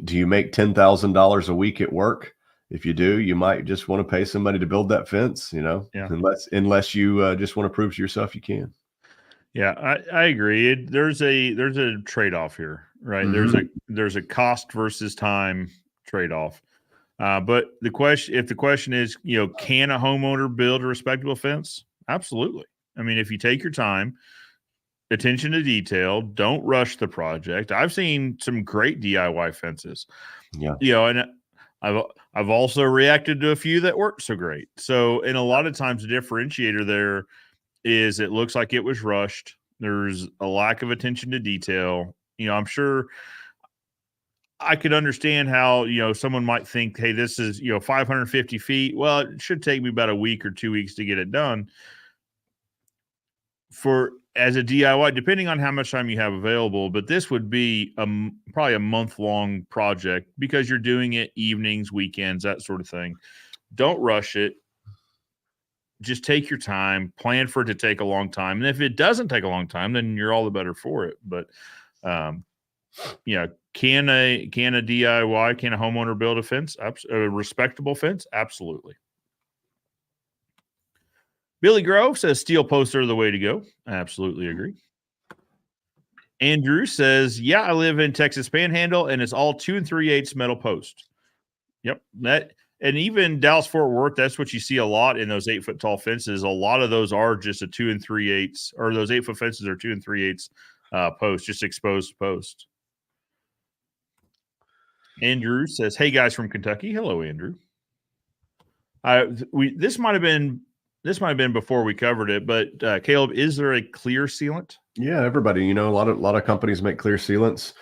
do you make $10,000 a week at work? If you do, you might just want to pay somebody to build that fence, you know, unless you just want to prove to yourself you can.
Yeah, I agree. There's a trade-off here, right? Mm-hmm. There's a cost versus time trade-off. But if the question is, you know, can a homeowner build a respectable fence? Absolutely. I mean, if you take your time, attention to detail, don't rush the project. I've seen some great DIY fences. Yeah. You know, and I've also reacted to a few that weren't so great. So, and a lot of times the differentiator there is it looks like it was rushed. There's a lack of attention to detail. You know, I'm sure I could understand how, you know, someone might think, hey, this is, you know, 550 feet. Well, it should take me about a week or 2 weeks to get it done. As a DIY, depending on how much time you have available, but this would be probably a month-long project because you're doing it evenings, weekends, that sort of thing. Don't rush it. Just take your time, plan for it to take a long time. And if it doesn't take a long time, then you're all the better for it. But, yeah, can a DIY, can a homeowner build a fence, a respectable fence? Absolutely. Billy Grove says steel posts are the way to go. I absolutely agree. Andrew says, yeah, I live in Texas Panhandle, and it's all 2 3/8 metal post. Yep, and even Dallas-Fort Worth, that's what you see a lot in those 8-foot tall fences. A lot of those are just a 2 3/8, or those 8-foot fences are 2 3/8 posts, just exposed posts. Andrew says, hey, guys from Kentucky. Hello, Andrew. This might have been before we covered it, but Caleb, is there a clear sealant?
Yeah, everybody, you know, a lot of companies make clear sealants.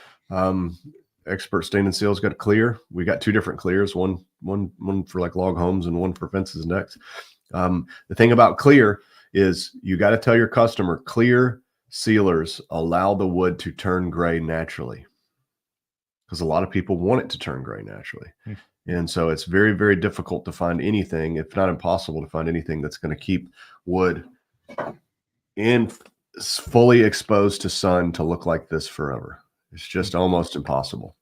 Expert Stain and Seal's got a clear. We got 2 different clears, one for like log homes and one for fences and decks. The thing about clear is you got to tell your customer clear sealers allow the wood to turn gray naturally, because a lot of people want it to turn gray naturally. And so it's very, very difficult to find anything, if not impossible to find anything that's going to keep wood fully exposed to sun to look like this forever. It's just almost impossible.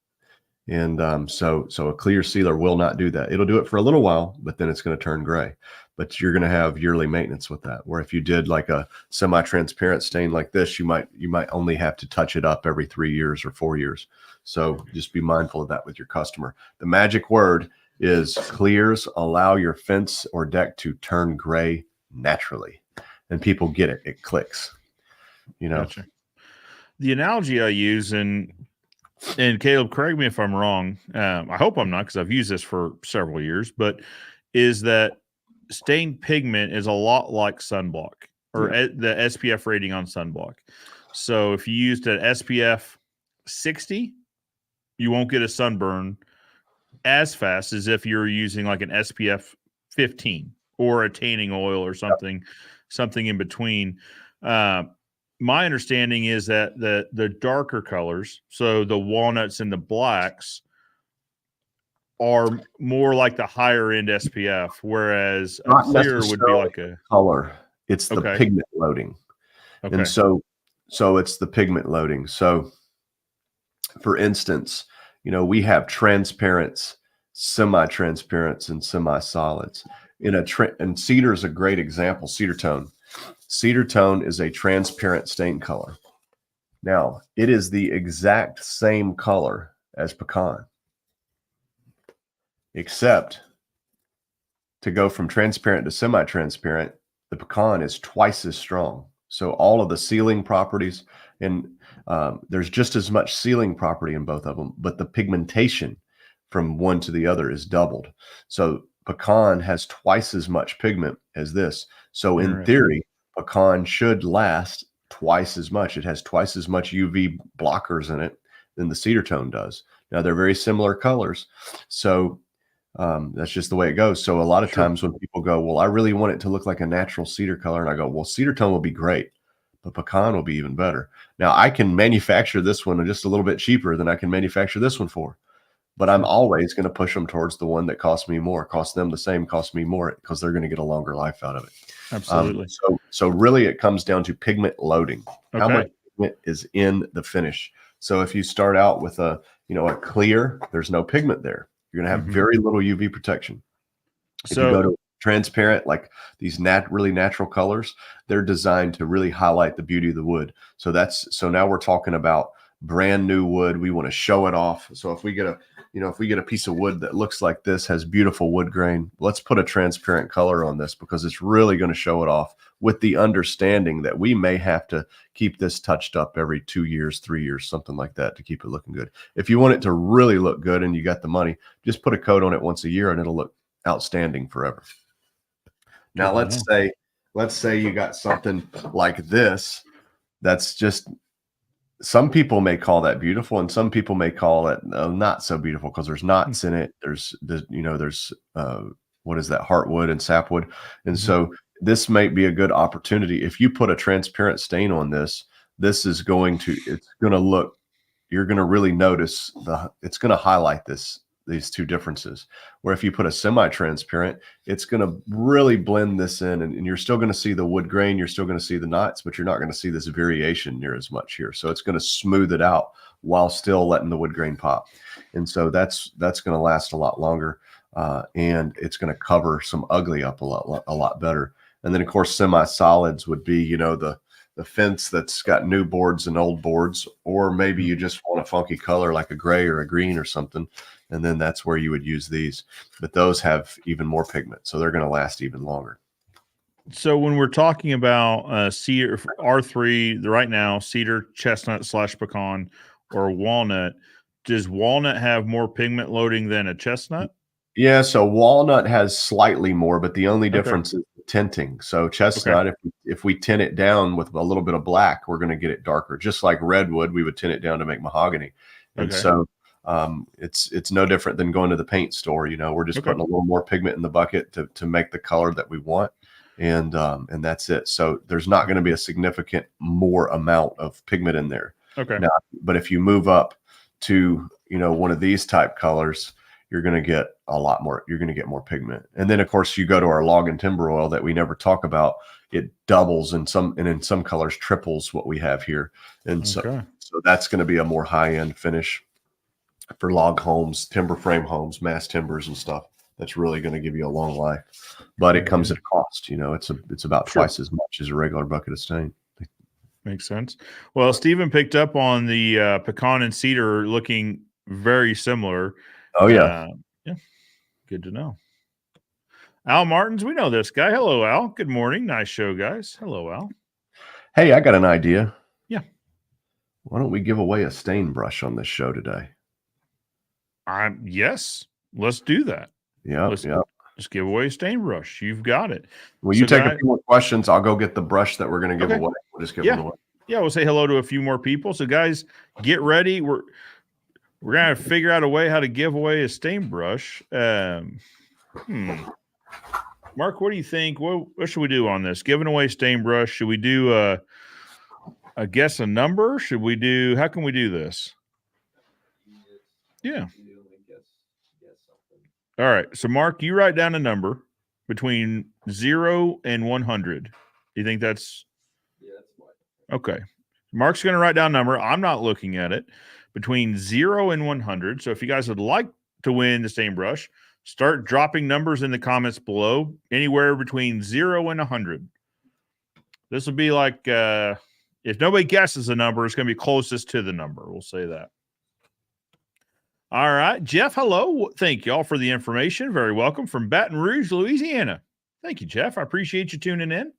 And so a clear sealer will not do that. It'll do it for a little while, but then it's going to turn gray. But you're going to have yearly maintenance with that. Where if you did like a semi-transparent stain like this, you might only have to touch it up every 3 years or 4 years. So just be mindful of that with your customer. The magic word is clears allow your fence or deck to turn gray naturally. And people get it. It clicks. You know.
Gotcha. The analogy I use, and Caleb, correct me if I'm wrong. I hope I'm not, because I've used this for several years, but is that stained pigment is a lot like sunblock, or the SPF rating on sunblock. So if you used an SPF 60, you won't get a sunburn as fast as if you're using like an SPF 15 or a tanning oil or something in between. My understanding is that the darker colors, so the walnuts and the blacks, are more like the higher end SPF, whereas a clear would be like a
color. It's the pigment loading.
Okay.
And so it's the pigment loading. So for instance, we have transparents, semi-transparents, and semi-solids. And cedar is a great example. Cedar tone. Cedar tone is a transparent stain color. Now, it is the exact same color as pecan, except to go from transparent to semi-transparent, the pecan is twice as strong. So all of the sealing properties, and there's just as much sealing property in both of them, but the pigmentation from one to the other is doubled. So pecan has twice as much pigment as this. So in theory, pecan should last twice as much. It has twice as much UV blockers in it than the cedar tone does. Now, they're very similar colors. So that's just the way it goes. So a lot of times when people go, well, I really want it to look like a natural cedar color. And I go, well, cedar tone will be great, but pecan will be even better. Now, I can manufacture this one just a little bit cheaper than I can manufacture this one for. But I'm always going to push them towards the one that costs me more, costs them the same, costs me more, because they're going to get a longer life out of it.
Absolutely.
So really it comes down to pigment loading. How much pigment is in the finish? So if you start out with a clear, there's no pigment there. You're going to have very little UV protection. If you go to transparent, like these really natural colors, they're designed to really highlight the beauty of the wood. So now we're talking about brand new wood. We want to show it off. So if we get a piece of wood that looks like this, has beautiful wood grain, let's put a transparent color on this, because it's really going to show it off, with the understanding that we may have to keep this touched up every 2 years, 3 years, something like that, to keep it looking good. If you want it to really look good and you got the money, just put a coat on it once a year and it'll look outstanding forever. Now, let's say you got something like this. That's just, some people may call that beautiful, and some people may call it not so beautiful, because there's knots in it. There's what is that, heartwood and sapwood. And so this might be a good opportunity. If you put a transparent stain on this, it's going to look, you're going to really notice it's going to highlight these two differences. Where if you put a semi-transparent, it's going to really blend this in, and you're still going to see the wood grain, you're still going to see the knots, but you're not going to see this variation near as much here. So it's going to smooth it out while still letting the wood grain pop. And so that's going to last a lot longer, and it's going to cover some ugly up a lot better. And then of course semi-solids would be, the fence that's got new boards and old boards, or maybe you just want a funky color like a gray or a green or something. And then that's where you would use these, but those have even more pigment, so they're going to last even longer.
So when we're talking about cedar R3 right now, cedar, chestnut / pecan, or walnut, does walnut have more pigment loading than a chestnut?
Yeah, so walnut has slightly more, but the only difference is the tinting. So chestnut, if we tint it down with a little bit of black, we're going to get it darker. Just like redwood, we would tint it down to make mahogany. And so it's no different than going to the paint store. We're just putting a little more pigment in the bucket to make the color that we want. and that's it. So there's not going to be a significant more amount of pigment in there.
Okay.
Now, but if you move up to, one of these type colors, you're going to get a lot more. You're going to get more pigment. And then, of course, you go to our log and timber oil that we never talk about. It doubles in some colors triples what we have here. And so that's going to be a more high-end finish for log homes, timber frame homes, mass timbers and stuff. That's really going to give you a long life. But it comes at a cost. It's about twice as much as a regular bucket of stain.
Makes sense. Well, Stephen picked up on the pecan and cedar looking very similar.
Oh, yeah.
Yeah. Good to know. Al Martins, we know this guy. Hello, Al. Good morning. Nice show, guys. Hello, Al.
Hey, I got an idea.
Yeah.
Why don't we give away a stain brush on this show today?
Yes. Let's do that.
Yeah.
Just give away a stain brush. You've got it.
Well, you take a few more questions. I'll go get the brush that we're going to give away. We'll just give it away.
Yeah, we'll say hello to a few more people. So, guys, get ready. We're going to figure out a way how to give away a stain brush. Mark, what do you think? What should we do on this? Giving away stain brush. Should we do a guess a number? Should we do? How can we do this? Yeah. All right. So, Mark, you write down a number between 0 and 100. You think that's?
Yeah, that's fine.
Okay. Mark's going to write down a number. I'm not looking at it. Between 0 and 100. So, if you guys would like to win the stain brush, start dropping numbers in the comments below. Anywhere between 0 and 100. This will be like if nobody guesses the number, it's going to be closest to the number. We'll say that. All right. Jeff, hello. Thank you all for the information. Very welcome from Baton Rouge, Louisiana. Thank you, Jeff. I appreciate you tuning in.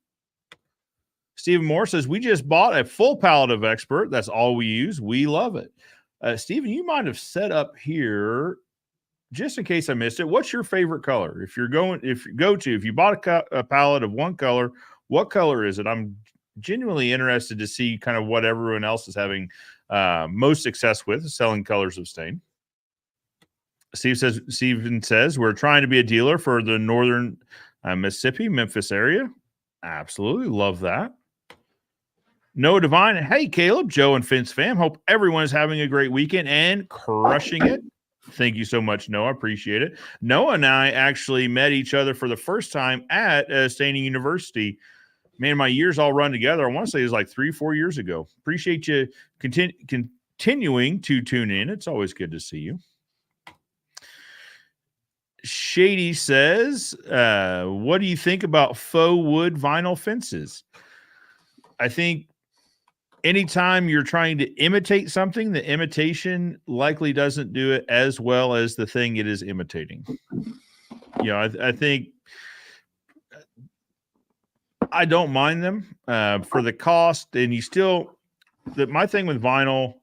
Stephen Moore says, we just bought a full pallet of Expert. That's all we use. We love it. Stephen, you might have set up here, just in case I missed it, what's your favorite color? If you bought a pallet of one color, what color is it? I'm genuinely interested to see kind of what everyone else is having most success with selling colors of stain. Steven says, we're trying to be a dealer for the northern Mississippi, Memphis area. Absolutely. Love that. Noah Divine. Hey, Caleb, Joe, and Fence fam. Hope everyone is having a great weekend and crushing it. Thank you so much, Noah. Appreciate it. Noah and I actually met each other for the first time at Staining University. Man, my years all run together. I want to say it was like 3-4 years ago. Appreciate you continuing to tune in. It's always good to see you. Shady says, what do you think about faux wood vinyl fences? I think anytime you're trying to imitate something, the imitation likely doesn't do it as well as the thing it is imitating. I think I don't mind them for the cost, and you still. My thing with vinyl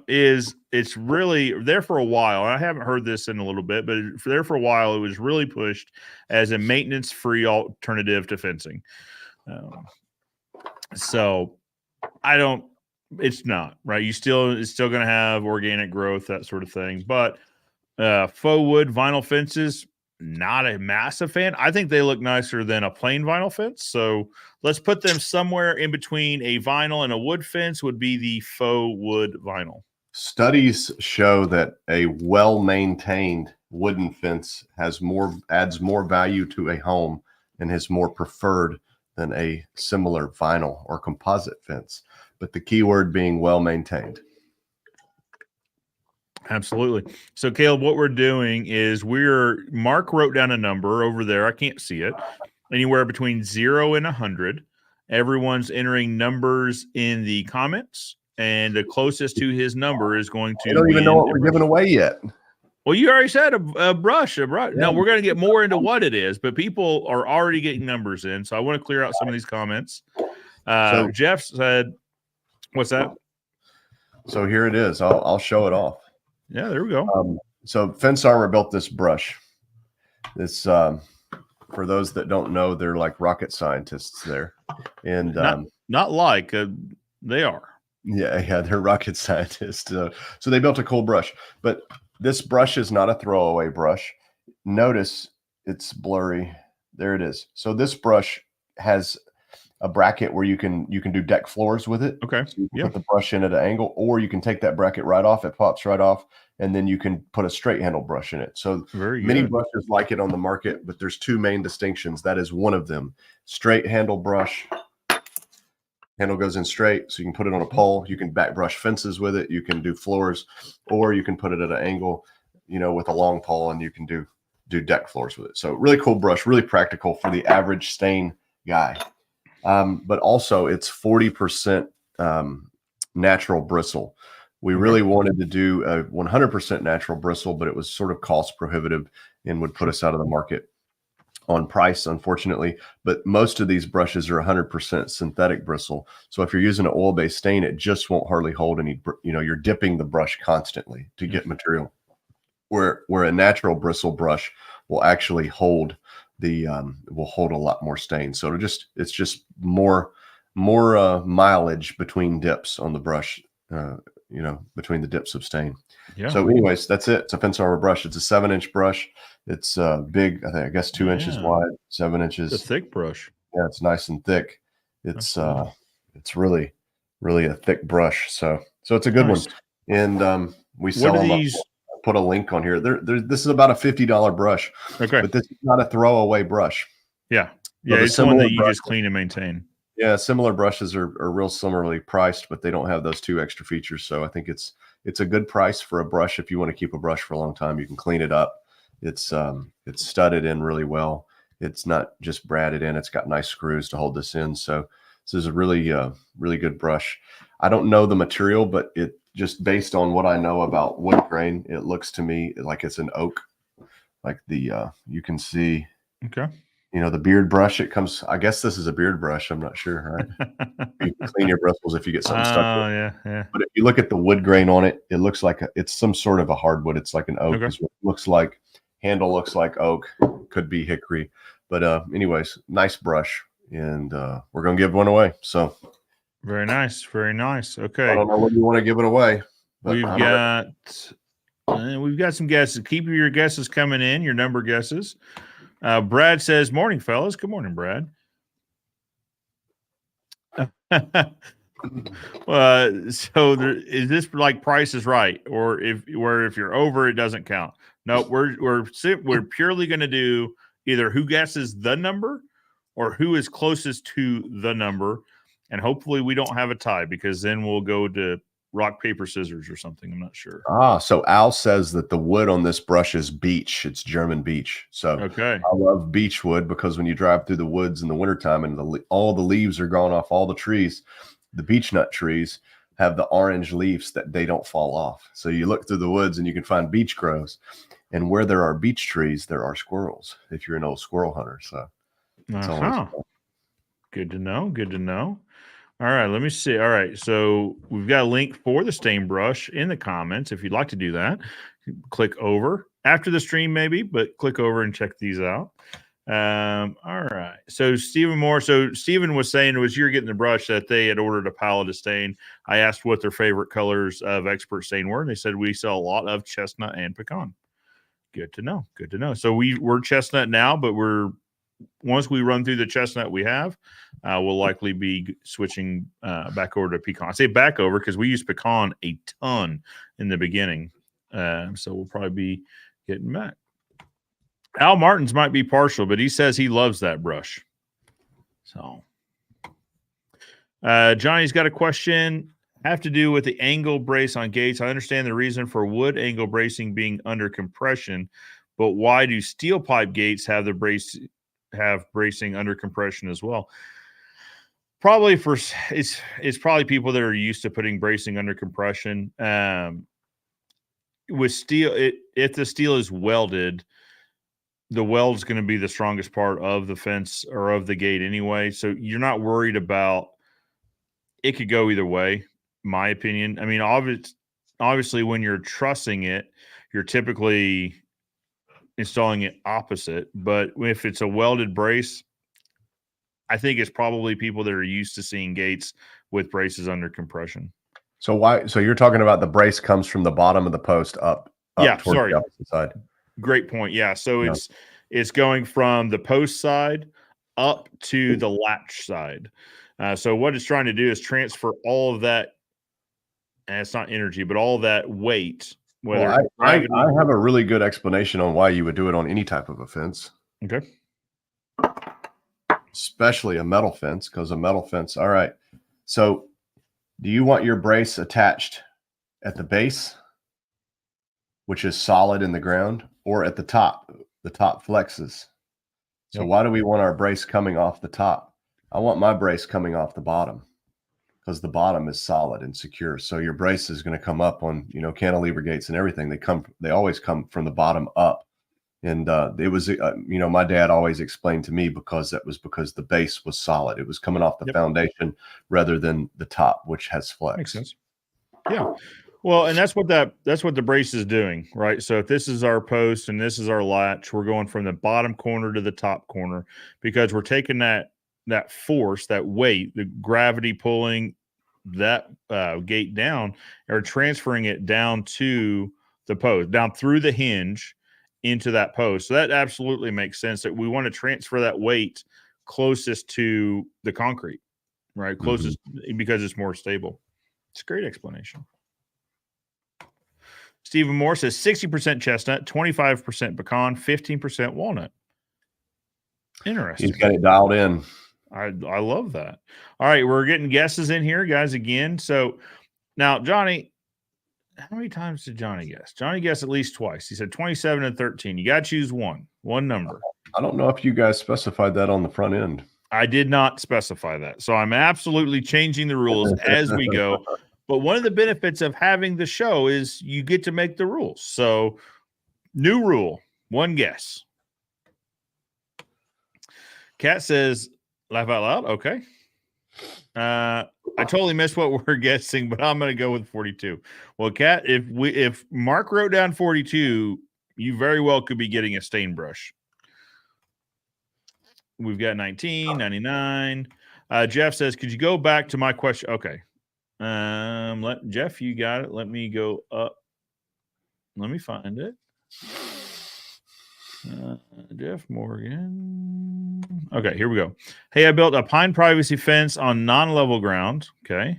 is it's really there for a while. I haven't heard this in a little bit, but there for a while, it was really pushed as a maintenance-free alternative to fencing. So it's not right. It's still going to have organic growth, that sort of thing. But faux wood vinyl fences, not a massive fan. I think they look nicer than a plain vinyl fence. So let's put them somewhere in between a vinyl and a wood fence would be the faux wood vinyl.
Studies show that a well-maintained wooden fence adds more value to a home and is more preferred than a similar vinyl or composite fence. But the key word being well-maintained.
Absolutely. So, Caleb, what we're doing is Mark wrote down a number over there. I can't see it. Anywhere between 0 and 100. Everyone's entering numbers in the comments, and the closest to his number is going to.
I don't even know what we're giving away yet.
Well, you already said a brush. Yeah. No, we're going to get more into what it is, but people are already getting numbers in. So I want to clear out some of these comments. So Jeff said, what's that?
So here it is. I'll show it off.
Yeah, there we go.
So Fence Armor built this brush. This for those that don't know, they're like rocket scientists there, and
not like they are.
Yeah, they're rocket scientists. So they built a cool brush, but this brush is not a throwaway brush. Notice it's blurry. There it is. So this brush has a bracket where you can do deck floors with it.
Okay.
So you can
Yeah.
put the brush in at an angle, or you can take that bracket right off. It pops right off, and then you can put a straight handle brush in it. So
Very
many
good.
brushes like it on the market, but there's two main distinctions. That is one of them. Straight handle brush. Handle goes in straight, so you can put it on a pole. You can back brush fences with it. You can do floors, or you can put it at an angle, with a long pole, and you can do deck floors with it. So really cool brush, really practical for the average stain guy. But also it's 40% natural bristle. We really wanted to do a 100% natural bristle, but it was sort of cost prohibitive and would put us out of the market on price, unfortunately. But most of these brushes are 100% synthetic bristle. So if you're using an oil-based stain, it just won't hardly hold any, you're dipping the brush constantly to get material. Where a natural bristle brush will actually hold will hold a lot more stain. So it's just more mileage between dips on the brush, between the dips of stain.
Yeah.
So anyways, that's it. It's a Fence Arbor brush. It's a 7-inch brush. It's big, I guess 2 inches wide, 7 inches.
It's a thick brush.
Yeah, it's nice and thick. It's really, really a thick brush. So it's a good one. And we sell them.
These?
Put a link on here. This is about a $50 brush.
Okay.
But this is not a throwaway brush.
Yeah.
So
It's one that you just clean and maintain.
Yeah, similar brushes are real similarly priced, but they don't have those two extra features. So I think it's a good price for a brush. If you want to keep a brush for a long time, you can clean it up. It's studded in really well. It's not just bradded in. It's got nice screws to hold this in. So this is a really really good brush. I don't know the material, but it just based on what I know about wood grain, it looks to me like it's an oak. Like you can see.
Okay.
The beard brush, it comes, I guess this is a beard brush. I'm not sure, right? You can clean your bristles if you get something stuck.
Yeah.
But if you look at the wood grain on it, it looks like it's some sort of a hardwood. It's like an oak.
Okay.
Is what it looks like. Handle looks like oak. Could be hickory. But anyways, nice brush. And we're going to give one away. So
very nice. Very nice. Okay.
I don't know when you want to give it away.
We've got some guesses. Keep your guesses coming in, your number guesses. Brad says, "Morning, fellas." Good morning, Brad. Is this like Price is Right, or if you're over, it doesn't count? No, we're purely going to do either who guesses the number or who is closest to the number, and hopefully we don't have a tie, because then we'll go to rock, paper, scissors or something. I'm not sure.
So Al says that the wood on this brush is beech. It's German beech. So
okay.
I love beech wood because when you drive through the woods in the wintertime and all the leaves are gone off all the trees, the beech nut trees have the orange leaves that they don't fall off. So you look through the woods and you can find beech grows. And where there are beech trees, there are squirrels, if you're an old squirrel hunter. So it's always fun.
Good to know. Good to know. All right, let me see. All right, so we've got a link for the stain brush in the comments. If you'd like to do that, click over after the stream maybe, but click over and check these out. All right, so Stephen Moore. So Stephen was saying it was you're getting the brush that they had ordered a pallet of stain. I asked what their favorite colors of expert stain were, and they said we sell a lot of chestnut and pecan. Good to know. Good to know. So we're chestnut now, but once we run through the chestnut we have, we'll likely be switching back over to pecan. I say back over because we used pecan a ton in the beginning. So we'll probably be getting back. Al Martins might be partial, but he says he loves that brush. So Johnny's got a question. Have to do with the angle brace on gates. I understand the reason for wood angle bracing being under compression, but why do steel pipe gates have bracing under compression as well? Probably it's probably people that are used to putting bracing under compression. With steel, if the steel is welded, the weld is going to be the strongest part of the fence or of the gate anyway. So you're not worried about it. Could go either way, my opinion. I mean, obviously when you're trussing it, you're typically installing it opposite, but if it's a welded brace, I think it's probably people that are used to seeing gates with braces under compression. So
you're talking about the brace comes from the bottom of the post up
yeah,
towards
sorry.
the opposite side.
Great point. Yeah. So it's going from the post side up to the latch side. So what it's trying to do is transfer all of that, and it's not energy, but all that weight. Whether
Well, I
gravity,
have a really good explanation on why you would do it on any type of a fence,
okay.
especially a metal fence, because a metal fence. All right. So do you want your brace attached at the base, which is solid in the ground, or at the top? The top flexes. So
Yep.
why do we want our brace coming off the top? I want my brace coming off the bottom because the bottom is solid and secure. So your brace is going to come up on, cantilever gates and everything. They always come from the bottom up. And it was, my dad always explained to me because the base was solid. It was coming off the foundation rather than the top, which has flex.
Makes sense. Yeah. Well, and that's what the brace is doing, right? So if this is our post and this is our latch, we're going from the bottom corner to the top corner because we're taking that force, that weight, the gravity pulling that gate down, or transferring it down to the post, down through the hinge into that post. So that absolutely makes sense that we want to transfer that weight closest to the concrete, right? Closest because it's more stable. It's a great explanation. Stephen Moore says 60% chestnut, 25% pecan, 15% walnut. Interesting.
He's got it dialed in.
I love that. All right, we're getting guesses in here, guys, again. So now, Johnny, how many times did Johnny guess? Johnny guessed at least twice. He said 27 and 13. You got to choose one number.
I don't know if you guys specified that on the front end.
I did not specify that. So I'm absolutely changing the rules as we go. But one of the benefits of having the show is you get to make the rules. So new rule, one guess. Kat says, laugh out loud. Okay. I totally missed what we're guessing, but I'm going to go with 42. Well, Kat, if Mark wrote down 42, you very well could be getting a stain brush. We've got 19, 99. Jeff says, could you go back to my question? Okay. Jeff, you got it. Let me go up. Let me find it. Jeff Morgan. Okay, here we go. Hey, I built a pine privacy fence on non-level ground. Okay.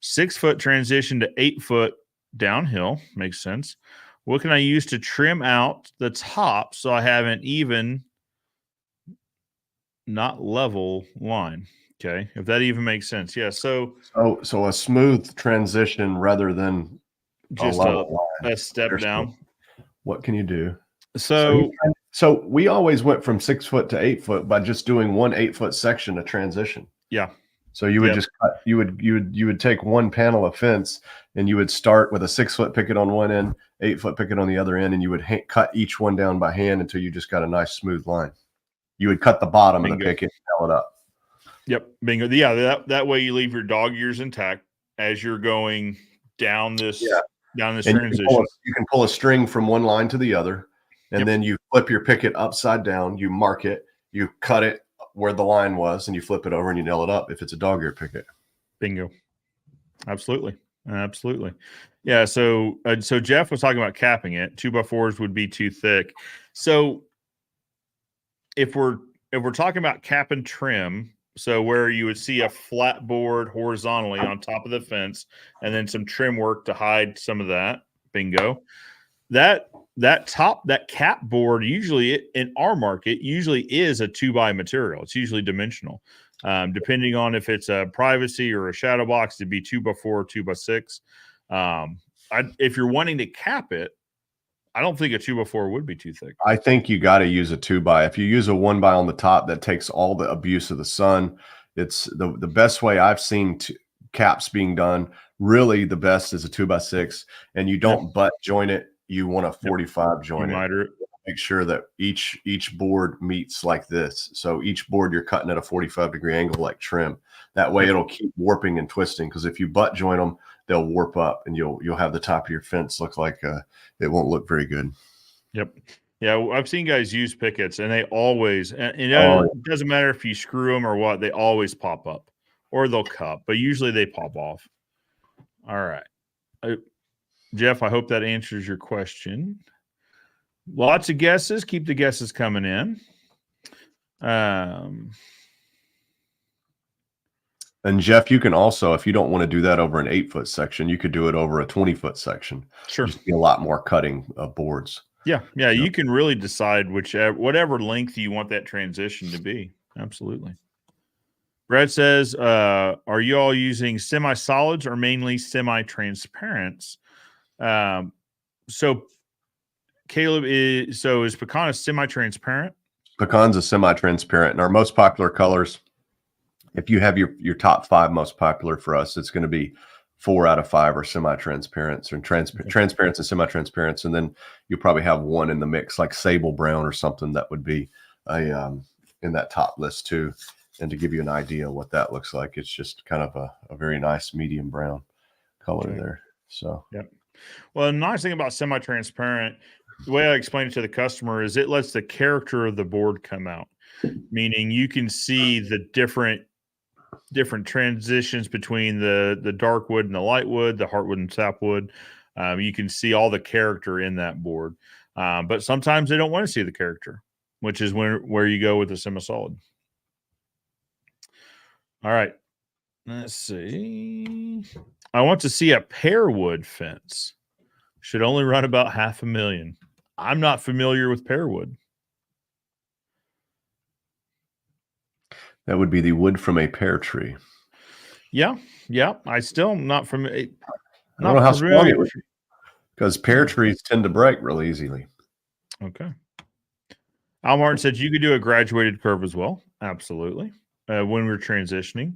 6-foot transition to 8-foot downhill. Makes sense. What can I use to trim out the top so I have an even, not level line? Okay, if that even makes sense. Yeah, so
a smooth transition rather than
just a step down.
What can you do?
So
we always went from 6 foot to 8 foot by just doing one 8-foot section of transition.
Yeah.
So you would just cut, you would take one panel of fence and you would start with a 6-foot picket on one end, 8-foot picket on the other end, and you would cut each one down by hand until you just got a nice smooth line. You would cut the bottom of the picket and nail it up.
Yep. Bingo. Yeah. That way you leave your dog ears intact as you're going down this transition.
You can pull a string from one line to the other, and then you flip your picket upside down. You mark it. You cut it where the line was, and you flip it over and you nail it up if it's a dog ear picket.
Bingo. Absolutely. Yeah. So Jeff was talking about capping it. 2x4s would be too thick. So if we're talking about cap and trim, so where you would see a flat board horizontally on top of the fence and then some trim work to hide some of that. Bingo. That cap board usually in our market usually is a 2x material. It's usually dimensional. Depending on if it's a privacy or a shadow box, it'd be 2x4 or 2x6. If you're wanting to cap it, I don't think a 2x4 would be too thick.
I think you got to use a 2x. If you use a 1x on the top, that takes all the abuse of the sun. It's the best way I've seen caps being done. Really, the best is a 2x6, and you don't butt joint it. You want a 45 joint it. Make sure that each board meets like this. So each board you're cutting at a 45-degree angle like trim. That way it'll keep warping and twisting. Because if you butt joint them, they'll warp up, and you'll have the top of your fence look like it won't look very good.
Yep. Yeah, I've seen guys use pickets, and they always, it doesn't matter if you screw them or what, they always pop up, or they'll cup, but usually they pop off. All right. Jeff, I hope that answers your question. Lots of guesses. Keep the guesses coming in.
And Jeff, you can also, if you don't want to do that over an 8-foot section, you could do it over a 20-foot section.
Sure.
Just be a lot more cutting of boards.
Yeah. You can really decide whatever length you want that transition to be. Absolutely. Brad says, are you all using semi-solids or mainly semi-transparents? So Caleb is pecan a semi-transparent?
Pecan's a semi-transparent, and our most popular colors, if you have your top 5 most popular for us, it's going to be 4 out of 5 are semi-transparents or transparents and semi-transparents, and then you probably have one in the mix like sable brown or something that would be in that top list too. And to give you an idea of what that looks like, it's just kind of a very nice medium brown color there. So
yep. Well, the nice thing about semi-transparent, the way I explain it to the customer is it lets the character of the board come out, meaning you can see the different transitions between the dark wood and the light wood, the heartwood and sapwood. You can see all the character in that board. But sometimes they don't want to see the character, which is where you go with the semi-solid. All right. Let's see. I want to see a pear wood fence. Should only run about $500,000. I'm not familiar with pear wood.
that would be the wood from a pear tree.
Yeah. I still am not from. I
don't know how strong it would be, because pear trees tend to break real easily.
Okay. Al Martin said you could do a graduated curve as well. Absolutely. When we're transitioning.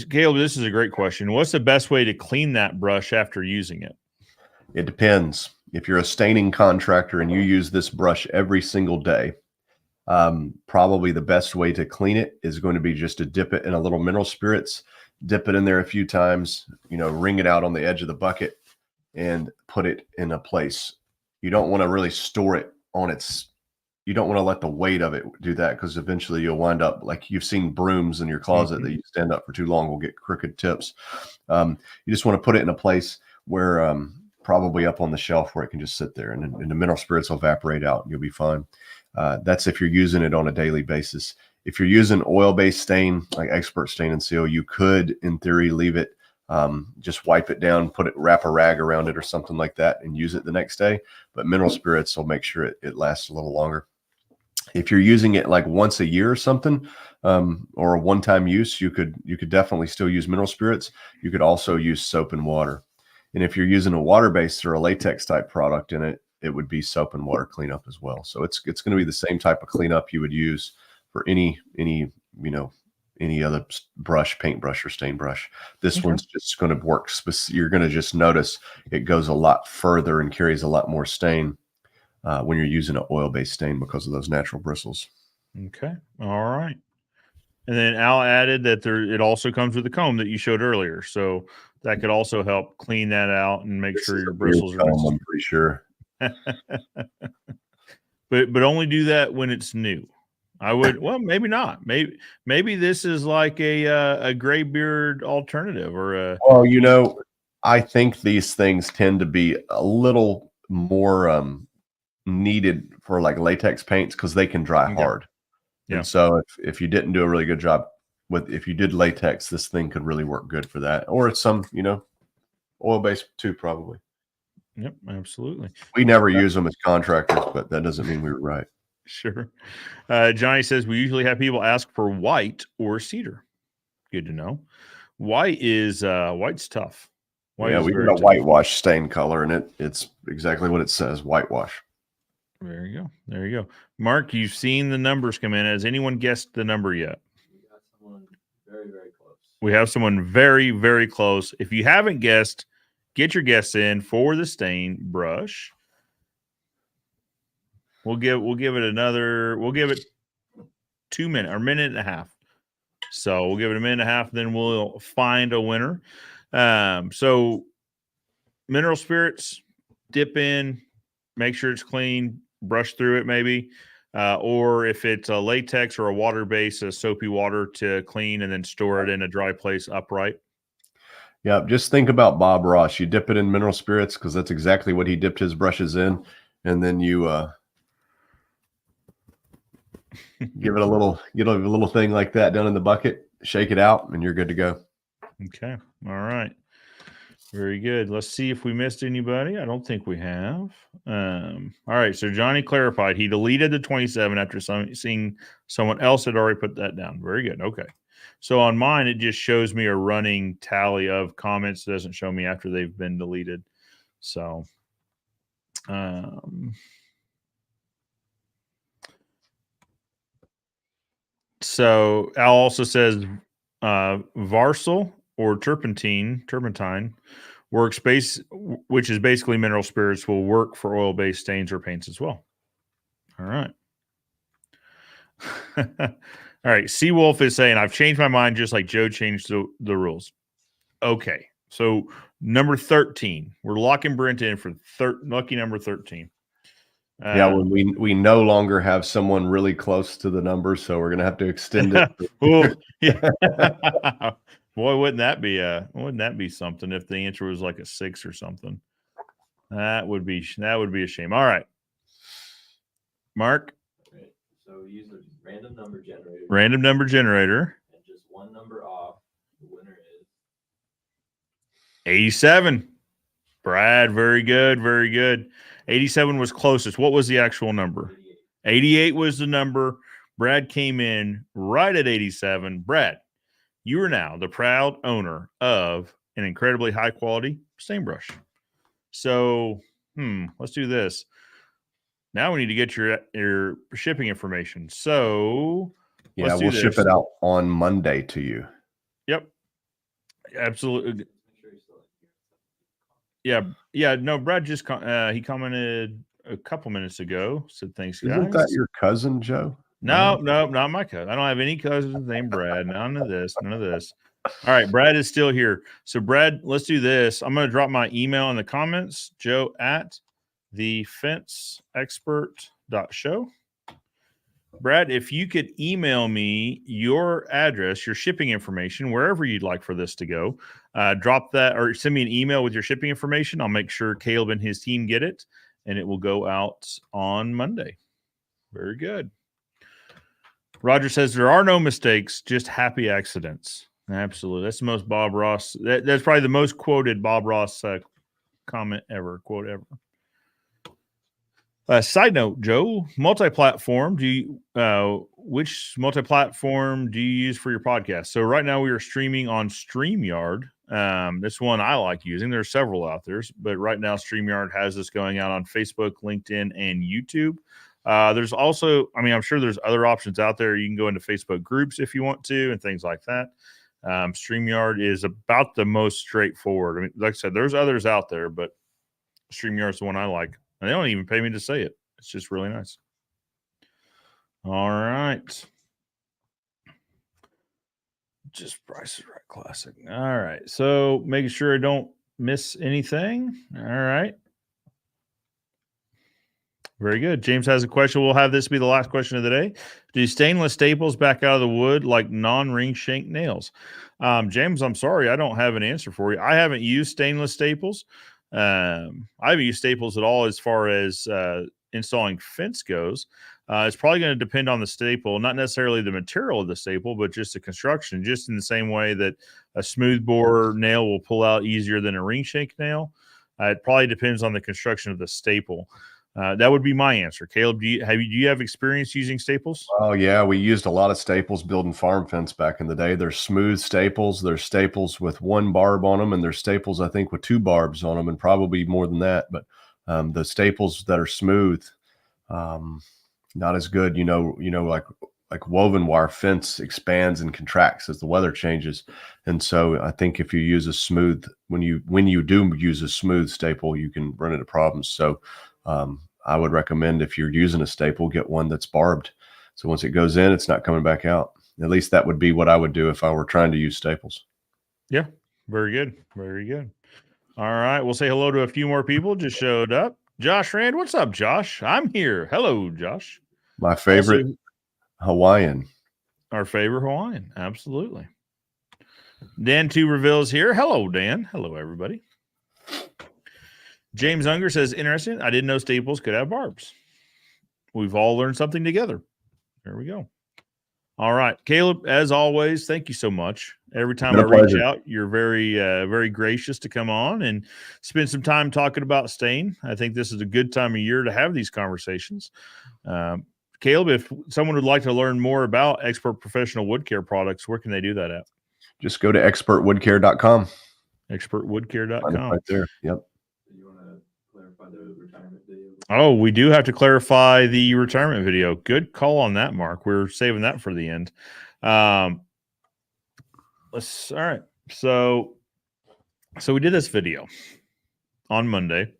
Caleb, this is a great question. What's the best way to clean that brush after using it?
It depends. If you're a staining contractor and you use this brush every single day, probably the best way to clean it is going to be just to dip it in a little mineral spirits, dip it in there a few times, wring it out on the edge of the bucket and put it in a place. You don't want to really store it on you don't want to let the weight of it do that, because eventually you'll wind up like you've seen brooms in your closet that you stand up for too long will get crooked tips. You just want to put it in a place where probably up on the shelf where it can just sit there, and the mineral spirits will evaporate out and you'll be fine. That's if you're using it on a daily basis. If you're using oil-based stain, like Expert Stain and Seal, you could, in theory, leave it, just wipe it down, wrap a rag around it or something like that and use it the next day. But mineral spirits will make sure it lasts a little longer. If you're using it like once a year or something, or a one-time use, you could definitely still use mineral spirits. You could also use soap and water. And if you're using a water-based or a latex type product in it, it would be soap and water cleanup as well. So it's going to be the same type of cleanup you would use for any other brush, paintbrush or stain brush. This one's just going to work. You're going to just notice it goes a lot further and carries a lot more stain when you're using an oil-based stain because of those natural bristles.
Okay. All right. And then Al added that it also comes with a comb that you showed earlier. So that could also help clean that out and make sure your bristles are.
I'm pretty sure.
But only do that when it's new. I would. Well, maybe not. Maybe this is like a graybeard alternative or a.
Well, I think these things tend to be a little more needed for like latex paints because they can dry hard. Yeah. And so if you didn't do a really good job if you did latex, this thing could really work good for that. Or it's some, oil-based too, probably.
Yep, absolutely.
We never use them as contractors, but that doesn't mean we were right.
Sure. Johnny says we usually have people ask for white or cedar. Good to know. White's tough.
We got a whitewash stain color, and it's exactly what it says, whitewash.
There you go. Mark, you've seen the numbers come in. Has anyone guessed the number yet?
We got someone very, very close.
We have someone very, very close. If you haven't guessed, get your guess in for the stain brush. We'll give it 2 minutes or minute and a half. So we'll give it a minute and a half, then we'll find a winner. So mineral spirits, dip in, make sure it's clean, brush through it maybe. Or if it's a latex or a water-based, a soapy water to clean and then store it in a dry place upright.
Yeah, just think about Bob Ross. You dip it in mineral spirits because that's exactly what he dipped his brushes in. And then you Give it a little thing like that down in the bucket, shake it out, and you're good to go.
Okay. All right. Very good. Let's see if we missed anybody. I don't think we have. All right. So Johnny clarified he deleted the 27 after seeing someone else had already put that down. Very good. Okay. So on mine, it just shows me a running tally of comments. It doesn't show me after they've been deleted. So, so Al also says Varsal or turpentine works which is basically mineral spirits, will work for oil-based stains or paints as well. All right. All right. Seawolf is saying, I've changed my mind just like Joe changed the rules. Okay. So number 13, we're locking Brent in for lucky number 13.
Yeah, when we no longer have someone really close to the number, so we're gonna have to extend it.
Oh, yeah. Boy, wouldn't that be something if the answer was like a 6 or something? That would be a shame. All right, Mark.
Okay, so we use a random number generator.
Random number generator.
And just one number off. The winner is
87. Brad, very good, very good. 87 was closest. What was the actual number? 88 was the number. Brad came in right at 87. Brad, you are now the proud owner of an incredibly high quality stain brush. So, let's do this. Now we need to get your shipping information. So,
yeah, we'll ship it out on Monday to you.
Yep, absolutely. Yeah. No, Brad just he commented a couple minutes ago. Said thanks, guys.
Isn't that your cousin, Joe?
No, not my cousin. I don't have any cousins named Brad. None of this. All right, Brad is still here. So, Brad, let's do this. I'm going to drop my email in the comments, Joe at thefenceexpert.show. Brad, if you could email me your address, your shipping information, wherever you'd like for this to go, drop that or send me an email with your shipping information. I'll make sure Caleb and his team get it, and it will go out on Monday. Very good. Roger says there are no mistakes, just happy accidents. Absolutely. That's the most Bob Ross. That's probably the most quoted Bob Ross quote ever. Side note, Joe, multi-platform. Which multi-platform do you use for your podcast? So right now we are streaming on StreamYard. This one I like using. There's several out there, but right now StreamYard has this going out on Facebook, LinkedIn, and YouTube. There's also, I'm sure there's other options out there. You can go into Facebook groups if you want to and things like that. StreamYard is about the most straightforward. Like I said, there's others out there, but StreamYard is the one I like. And they don't even pay me to say it. It's just really nice. All right. Just Price is Right Classic. All right. So making sure I don't miss anything. All right. Very good. James has a question. We'll have this be the last question of the day. Do stainless staples back out of the wood like non-ring shank nails? James, I'm sorry. I don't have an answer for you. I haven't used stainless staples. I haven't used staples at all as far as installing fence goes. It's probably going to depend on the staple, not necessarily the material of the staple, but just the construction, just in the same way that a smooth bore nail will pull out easier than a ring shank nail. It probably depends on the construction of the staple. That would be my answer. Caleb, do you have experience using staples?
Oh yeah, we used a lot of staples building farm fence back in the day. There's smooth staples, there's staples with one barb on them, and there's staples I think with two barbs on them, and probably more than that. But the staples that are smooth, not as good. Like woven wire fence expands and contracts as the weather changes, and so I think if you use a smooth, when you do use a smooth staple, you can run into problems. So I would recommend if you're using a staple, get one that's barbed. So once it goes in, it's not coming back out. At least that would be what I would do if I were trying to use staples.
Yeah, very good. Very good. All right. We'll say hello to a few more people just showed up. Josh Rand, what's up, Josh? I'm here. Hello, Josh.
My favorite Hawaiian.
Our favorite Hawaiian. Absolutely. Dan Tuberville is here. Hello, Dan. Hello, everybody. James Unger says, interesting. I didn't know staples could have barbs. We've all learned something together. There we go. All right, Caleb, as always, thank you so much. Every time
Been
I
a
reach
pleasure.
out, you're very gracious to come on and spend some time talking about staying. I think this is a good time of year to have these conversations. Caleb, if someone would like to learn more about Expert Professional Wood Care products, where can they do that at?
Just go to expertwoodcare.com.
Expertwoodcare.com.
Right there. Yep.
You want to clarify the retirement video?
Oh, we do have to clarify the retirement video. Good call on that, Mark. We're saving that for the end. All right. So we did this video on Monday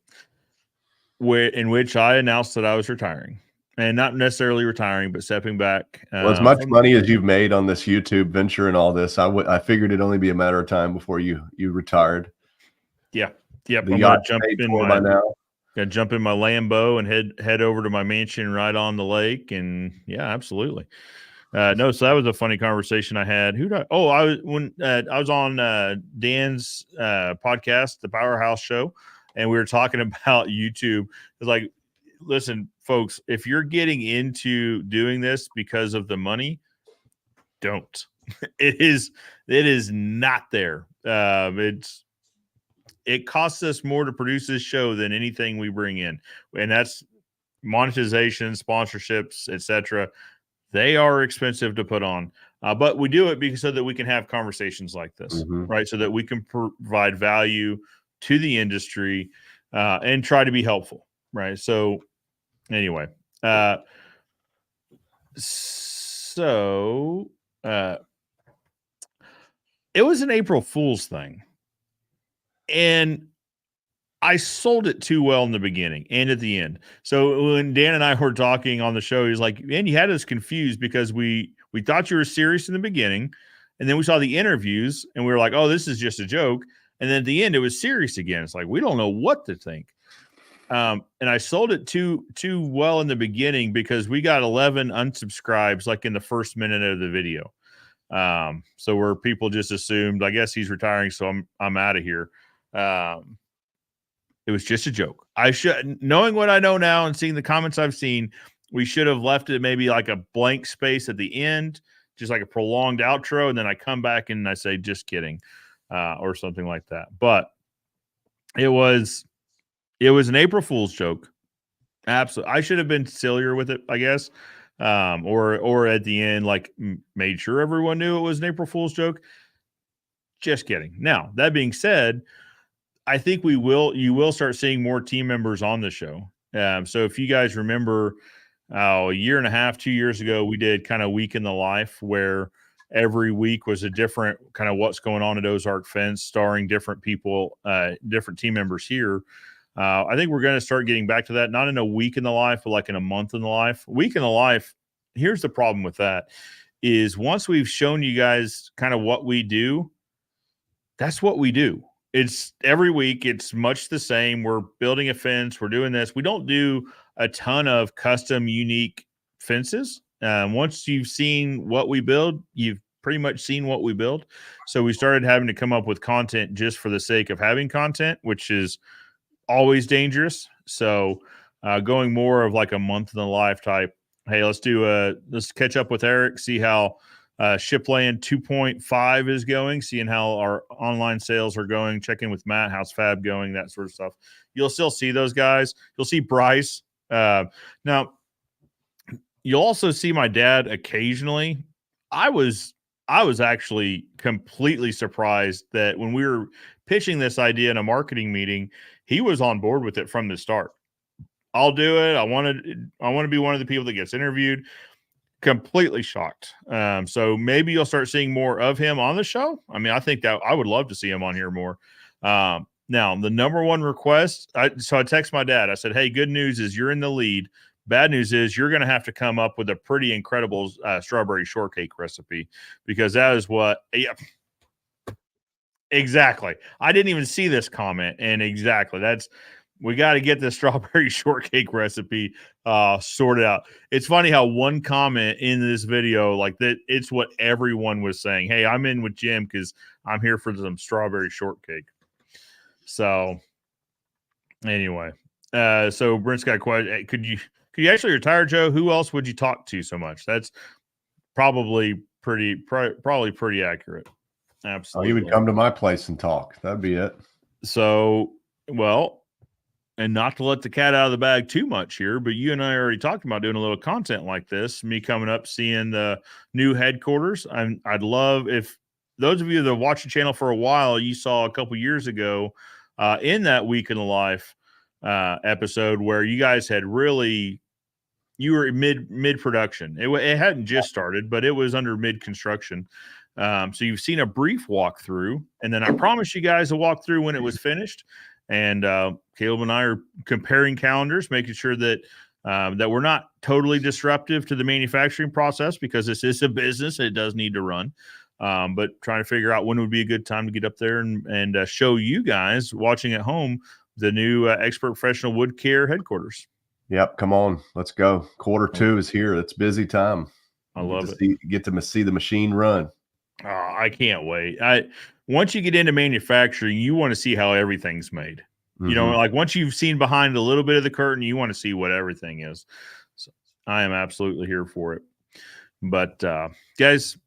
in which I announced that I was retiring, and not necessarily retiring, but stepping back.
Well, as much money as you've made on this YouTube venture and all this, I figured it'd only be a matter of time before you retired.
Yeah. Yep.
The
I'm
yacht
gonna
paid for by now.
Gonna jump in my Lambo and head over to my mansion right on the lake. And yeah, absolutely. No, so that was a funny conversation I had. I was on Dan's podcast, the Powerhouse Show, and we were talking about YouTube. It's like, listen, folks, if you're getting into doing this because of the money, don't. It is not there. It costs us more to produce this show than anything we bring in, and that's monetization, sponsorships, etc. They are expensive to put on, but we do it so that we can have conversations like this, right? So that we can provide value to the industry and try to be helpful, right? So anyway, it was an April Fool's thing, and I sold it too well in the beginning and at the end. So when Dan and I were talking on the show, he's like, man, you had us confused because we thought you were serious in the beginning. And then we saw the interviews and we were like, oh, this is just a joke. And then at the end, it was serious again. It's like, we don't know what to think. And I sold it too well in the beginning because we got 11 unsubscribes like in the first minute of the video. So where people just assumed, I guess he's retiring, so I'm out of here. It was just a joke. Knowing what I know now and seeing the comments I've seen, we should have left it maybe like a blank space at the end, just like a prolonged outro. And then I come back and I say, just kidding, or something like that. But it was an April Fool's joke. Absolutely. I should have been sillier with it, I guess. Or at the end, like made sure everyone knew it was an April Fool's joke. Just kidding. Now, that being said, I think you will start seeing more team members on the show. So if you guys remember a year and a half, 2 years ago, we did kind of Week in the Life where every week was a different kind of what's going on at Ozark Fence, starring different people, different team members here. I think we're going to start getting back to that, not in a week in the life, but like in a month in the life. Week in the life, here's the problem with that is once we've shown you guys kind of what we do, that's what we do. It's every week. It's much the same. We're building a fence. We're doing this. We don't do a ton of custom, unique fences. Once you've seen what we build, you've pretty much seen what we build. So we started having to come up with content just for the sake of having content, which is always dangerous. So going more of like a month in the life type. Hey, let's catch up with Eric, see how Shipland 2.5 is going, seeing how our online sales are going, check in with Matt, how's Fab going, that sort of stuff. You'll still see those guys. You'll see Bryce. Now, you'll also see my dad occasionally. I was actually completely surprised that when we were pitching this idea in a marketing meeting, he was on board with it from the start. I'll do it. I want to be one of the people that gets interviewed. Completely shocked. So maybe you'll start seeing more of him on the show. I mean, I think that I would love to see him on here more. Now, the number one request, so I text my dad. I said, hey, good news is you're in the lead. Bad news is you're going to have to come up with a pretty incredible strawberry shortcake recipe because that is what – yeah, exactly. I didn't even see this comment, and exactly. We got to get the strawberry shortcake recipe sorted out. It's funny how one comment in this video, like that, it's what everyone was saying. Hey, I'm in with Jim because I'm here for some strawberry shortcake. So anyway, so Brent's got a question. Could you actually retire, Joe? Who else would you talk to so much? That's probably pretty accurate. Absolutely.
Oh, you would come to my place and talk. That'd be it.
So, well, and not to let the cat out of the bag too much here, but you and I already talked about doing a little content like this, me coming up, seeing the new headquarters. I'd love if those of you that watched the channel for a while, you saw a couple years ago in that Week in the Life episode where you guys had really, you were mid production. It hadn't just started, but it was under mid construction. So you've seen a brief walkthrough, and then I promised you guys a walkthrough when it was finished. And Caleb and I are comparing calendars, making sure that that we're not totally disruptive to the manufacturing process, because this is a business. It does need to run. But trying to figure out when would be a good time to get up there and show you guys watching at home the new Expert Professional Wood Care headquarters.
Yep, come on, let's go. Q2 is here. It's busy time.
I love it.
Get to see the machine run.
Oh, I can't wait. Once you get into manufacturing, you want to see how everything's made. Mm-hmm. You know, like once you've seen behind a little bit of the curtain, you want to see what everything is. So I am absolutely here for it. But guys,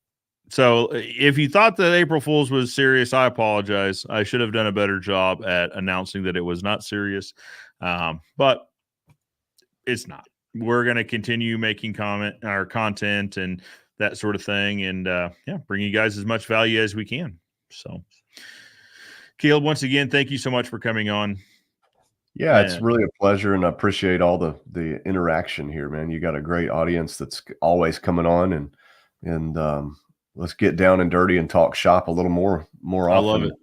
so if you thought that April Fool's was serious, I apologize. I should have done a better job at announcing that it was not serious. But it's not. We're going to continue making content and that sort of thing, and bring you guys as much value as we can. So, Caleb, once again, thank you so much for coming on.
Yeah, it's really a pleasure, and I appreciate all the interaction here, man. You got a great audience that's always coming on, and let's get down and dirty and talk shop a little more often.
I love it.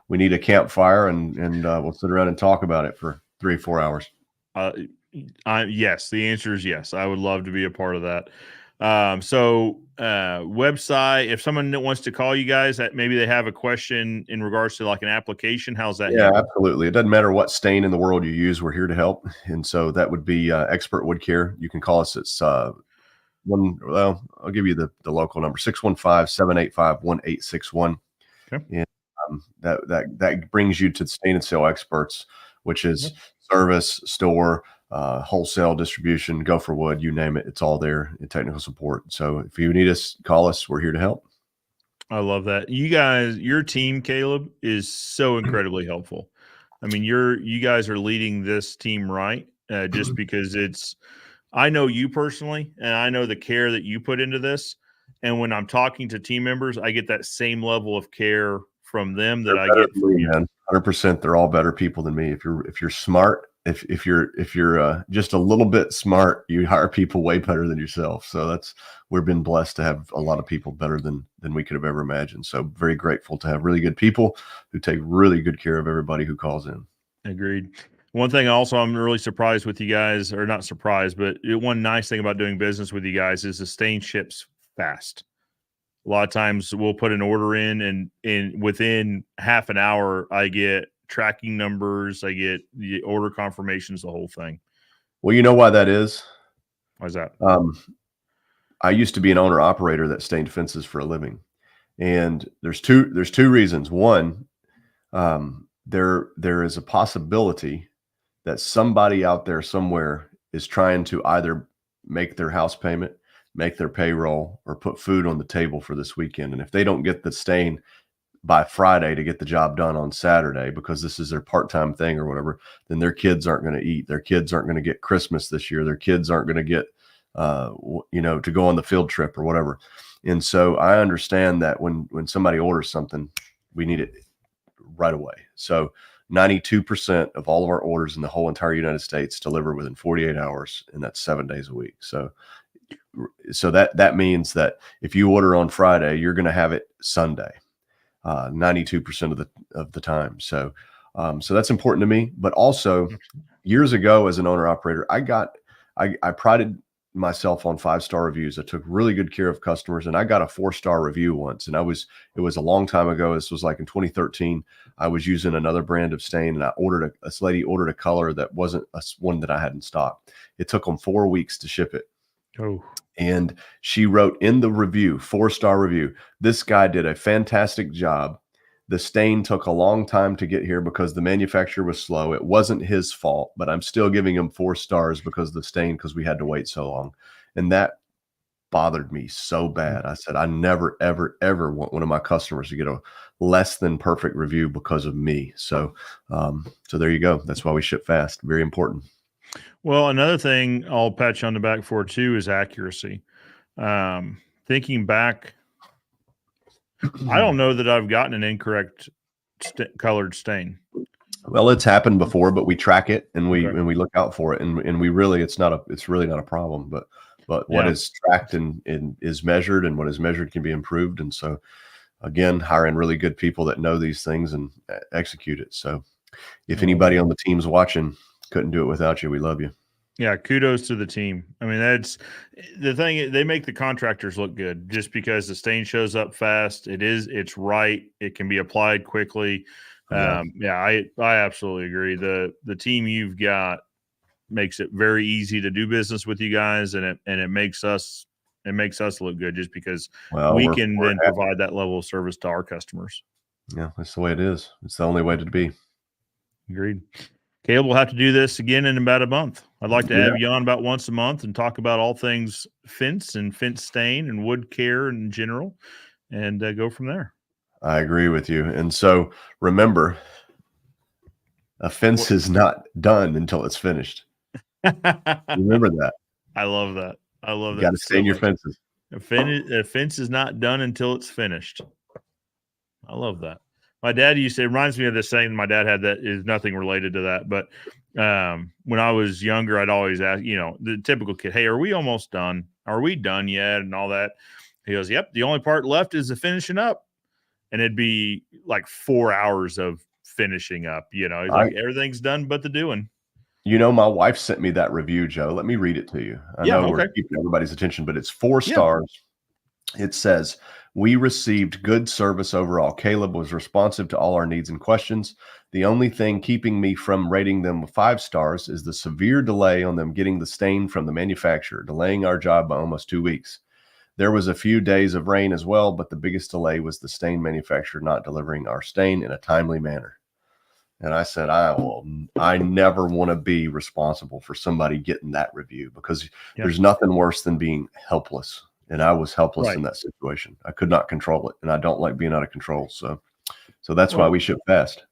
We need a campfire, and we'll sit around and talk about it for 3 or 4 hours.
Yes, the answer is yes. I would love to be a part of that. Website, if someone wants to call you guys, that maybe they have a question in regards to like an application, how's that?
Yeah, absolutely. It doesn't matter what stain in the world you use. We're here to help. And so that would be Expert Wood Care. You can call us at I'll give you the local number, 615-785-1861.
Okay.
And that brings you to Stain and Sale Experts, which is service, store, wholesale, distribution, Gopherwood, you name it, it's all there in technical support. So if you need us, call us. We're here to help.
I love that. You guys, your team, Caleb, is so incredibly helpful. I mean, you guys are leading this team right, just because I know you personally, and I know the care that you put into this. And when I'm talking to team members, I get that same level of care from them that I get from you.
100%. They're all better people than me. If you're smart, if you're just a little bit smart, you hire people way better than yourself. So we've been blessed to have a lot of people better than we could have ever imagined. So very grateful to have really good people who take really good care of everybody who calls in.
Agreed. One thing also I'm really surprised with you guys, or not surprised, but one nice thing about doing business with you guys is the stain ships fast. A lot of times we'll put an order in and within half an hour, I get tracking numbers, I get the order confirmations, the whole thing.
Well, you know why that is?
Why is that?
I used to be an owner operator that stained fences for a living. And there's two reasons. One, there is a possibility that somebody out there somewhere is trying to either make their house payment, make their payroll, or put food on the table for this weekend. And if they don't get the stain by Friday to get the job done on Saturday, because this is their part-time thing or whatever, then their kids aren't going to eat. Their kids aren't going to get Christmas this year. Their kids aren't going to get, to go on the field trip or whatever. And so I understand that when somebody orders something, we need it right away. So 92% of all of our orders in the whole entire United States deliver within 48 hours, and that's 7 days a week. So that means that if you order on Friday, you're going to have it Sunday, 92% of the time. So that's important to me. But also, years ago as an owner operator, I prided myself on 5-star reviews. I took really good care of customers, and I got a 4-star review once. And it was a long time ago. This was like in 2013. I was using another brand of stain, and this lady ordered a color that wasn't one that I had in stock. It took them 4 weeks to ship it.
Oh.
And she wrote in the review, 4-star review, this guy did a fantastic job. The stain took a long time to get here because the manufacturer was slow. It wasn't his fault, but I'm still giving him 4 stars because of the stain, because we had to wait so long. And that bothered me so bad. I said, I never, ever, ever want one of my customers to get a less than perfect review because of me. So, so there you go. That's why we ship fast. Very important.
Well, another thing I'll pat you on the back for too is accuracy. Thinking back, I don't know that I've gotten an incorrect colored stain.
Well, it's happened before, but we track it and we look out for it, and we really, it's really not a problem. But what is tracked and is measured, and what is measured can be improved. And so, again, hiring really good people that know these things and execute it. So, if anybody on the team's watching, couldn't do it without you. We love you.
Yeah, kudos to the team. I mean, that's the thing. They make the contractors look good just because the stain shows up fast. It's right. It can be applied quickly. I absolutely agree. The team you've got makes it very easy to do business with you guys, and it makes us look good just because we can then provide that level of service to our customers.
Yeah, that's the way it is. It's the only way to be.
Agreed. Caleb, we'll have to do this again in about a month. I'd like to have you on about once a month and talk about all things fence and fence stain and wood care in general, and go from there.
I agree with you. And so remember, a fence is not done until it's finished. Remember that.
I love that. I love that.
You got to stain your fences.
A fence is not done until it's finished. I love that. My dad used to, it reminds me of this saying my dad had that is nothing related to that. But when I was younger, I'd always ask, the typical kid, hey, are we almost done? Are we done yet? And all that. He goes, yep, the only part left is the finishing up. And it'd be like 4 hours of finishing up. He's like, everything's done but the doing.
My wife sent me that review, Joe. Let me read it to you. I know we're keeping everybody's attention, but it's 4 stars. It says, we received good service overall. Caleb was responsive to all our needs and questions. The only thing keeping me from rating them 5 stars is the severe delay on them getting the stain from the manufacturer, delaying our job by almost 2 weeks. There was a few days of rain as well, but the biggest delay was the stain manufacturer not delivering our stain in a timely manner. And I said, I never want to be responsible for somebody getting that review, because there's nothing worse than being helpless. And I was helpless in that situation. I could not control it, and I don't like being out of control. So that's why we ship fast.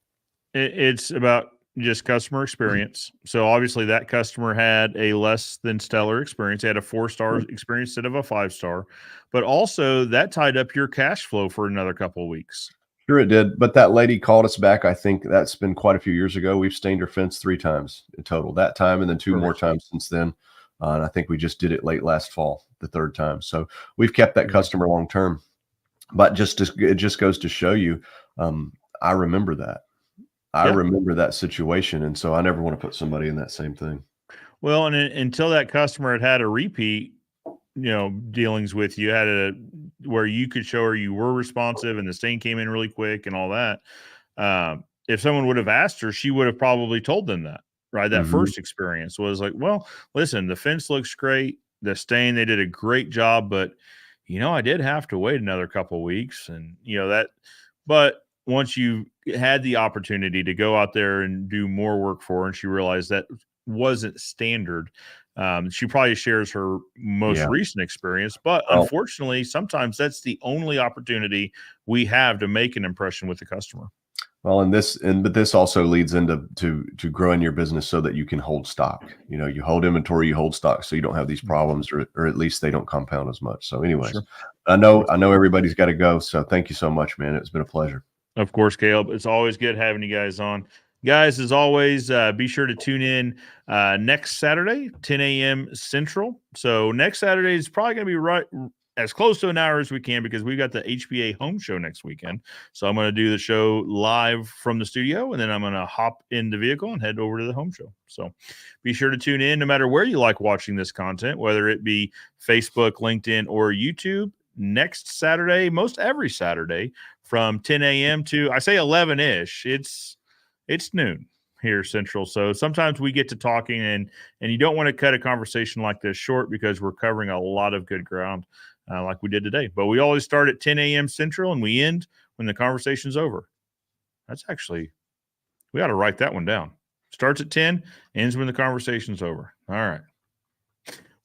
It's about just customer experience. So obviously that customer had a less than stellar experience. They had a 4-star experience instead of a 5-star, but also that tied up your cash flow for another couple of weeks.
Sure it did. But that lady called us back. I think that's been quite a few years ago. We've stained her fence 3 times in total that time, and then 2 more times since then. And I think we just did it late last fall, the 3rd time. So we've kept that customer long term. But it just goes to show you, I remember that. I remember that situation. And so I never want to put somebody in that same thing.
Well, and until that customer had a repeat, dealings with you, where you could show her you were responsive and the stain came in really quick and all that. If someone would have asked her, she would have probably told them that. Right. That first experience was like, well, listen, the fence looks great. The stain, they did a great job, but I did have to wait another couple of weeks, and but once you had the opportunity to go out there and do more work for her, and she realized that wasn't standard, she probably shares her most recent experience, but unfortunately, sometimes that's the only opportunity we have to make an impression with the customer.
Well, but this also leads into to growing your business so that you can hold stock. You hold inventory, you hold stock, so you don't have these problems, or at least they don't compound as much. So, anyways, I know everybody's got to go. So, thank you so much, man. It's been a pleasure.
Of course, Caleb. It's always good having you guys on. Guys, as always, be sure to tune in next Saturday, 10 a.m. Central. So next Saturday is probably going to be right as close to an hour as we can, because we've got the HBA home show next weekend. So I'm going to do the show live from the studio, and then I'm going to hop in the vehicle and head over to the home show. So be sure to tune in no matter where you like watching this content, whether it be Facebook, LinkedIn, or YouTube, next Saturday, most every Saturday from 10 a.m. to, I say 11-ish. It's noon here Central. So sometimes we get to talking, and you don't want to cut a conversation like this short, because we're covering a lot of good ground like we did today. But we always start at 10 a.m. Central, and we end when the conversation's over. That's actually, we ought to write that one down. Starts at 10, ends when the conversation's over. All right.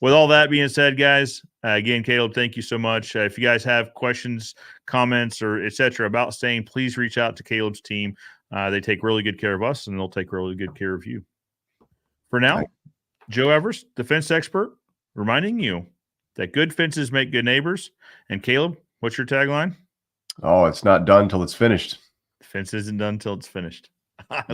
With all that being said, guys, again, Caleb, thank you so much. If you guys have questions, comments, or et cetera about staying, please reach out to Caleb's team. They take really good care of us, and they'll take really good care of you. For now, Joe Everest, the fence expert, reminding you that good fences make good neighbors. And Caleb, what's your tagline?
Oh, it's not done till it's finished.
The fence isn't done till it's finished.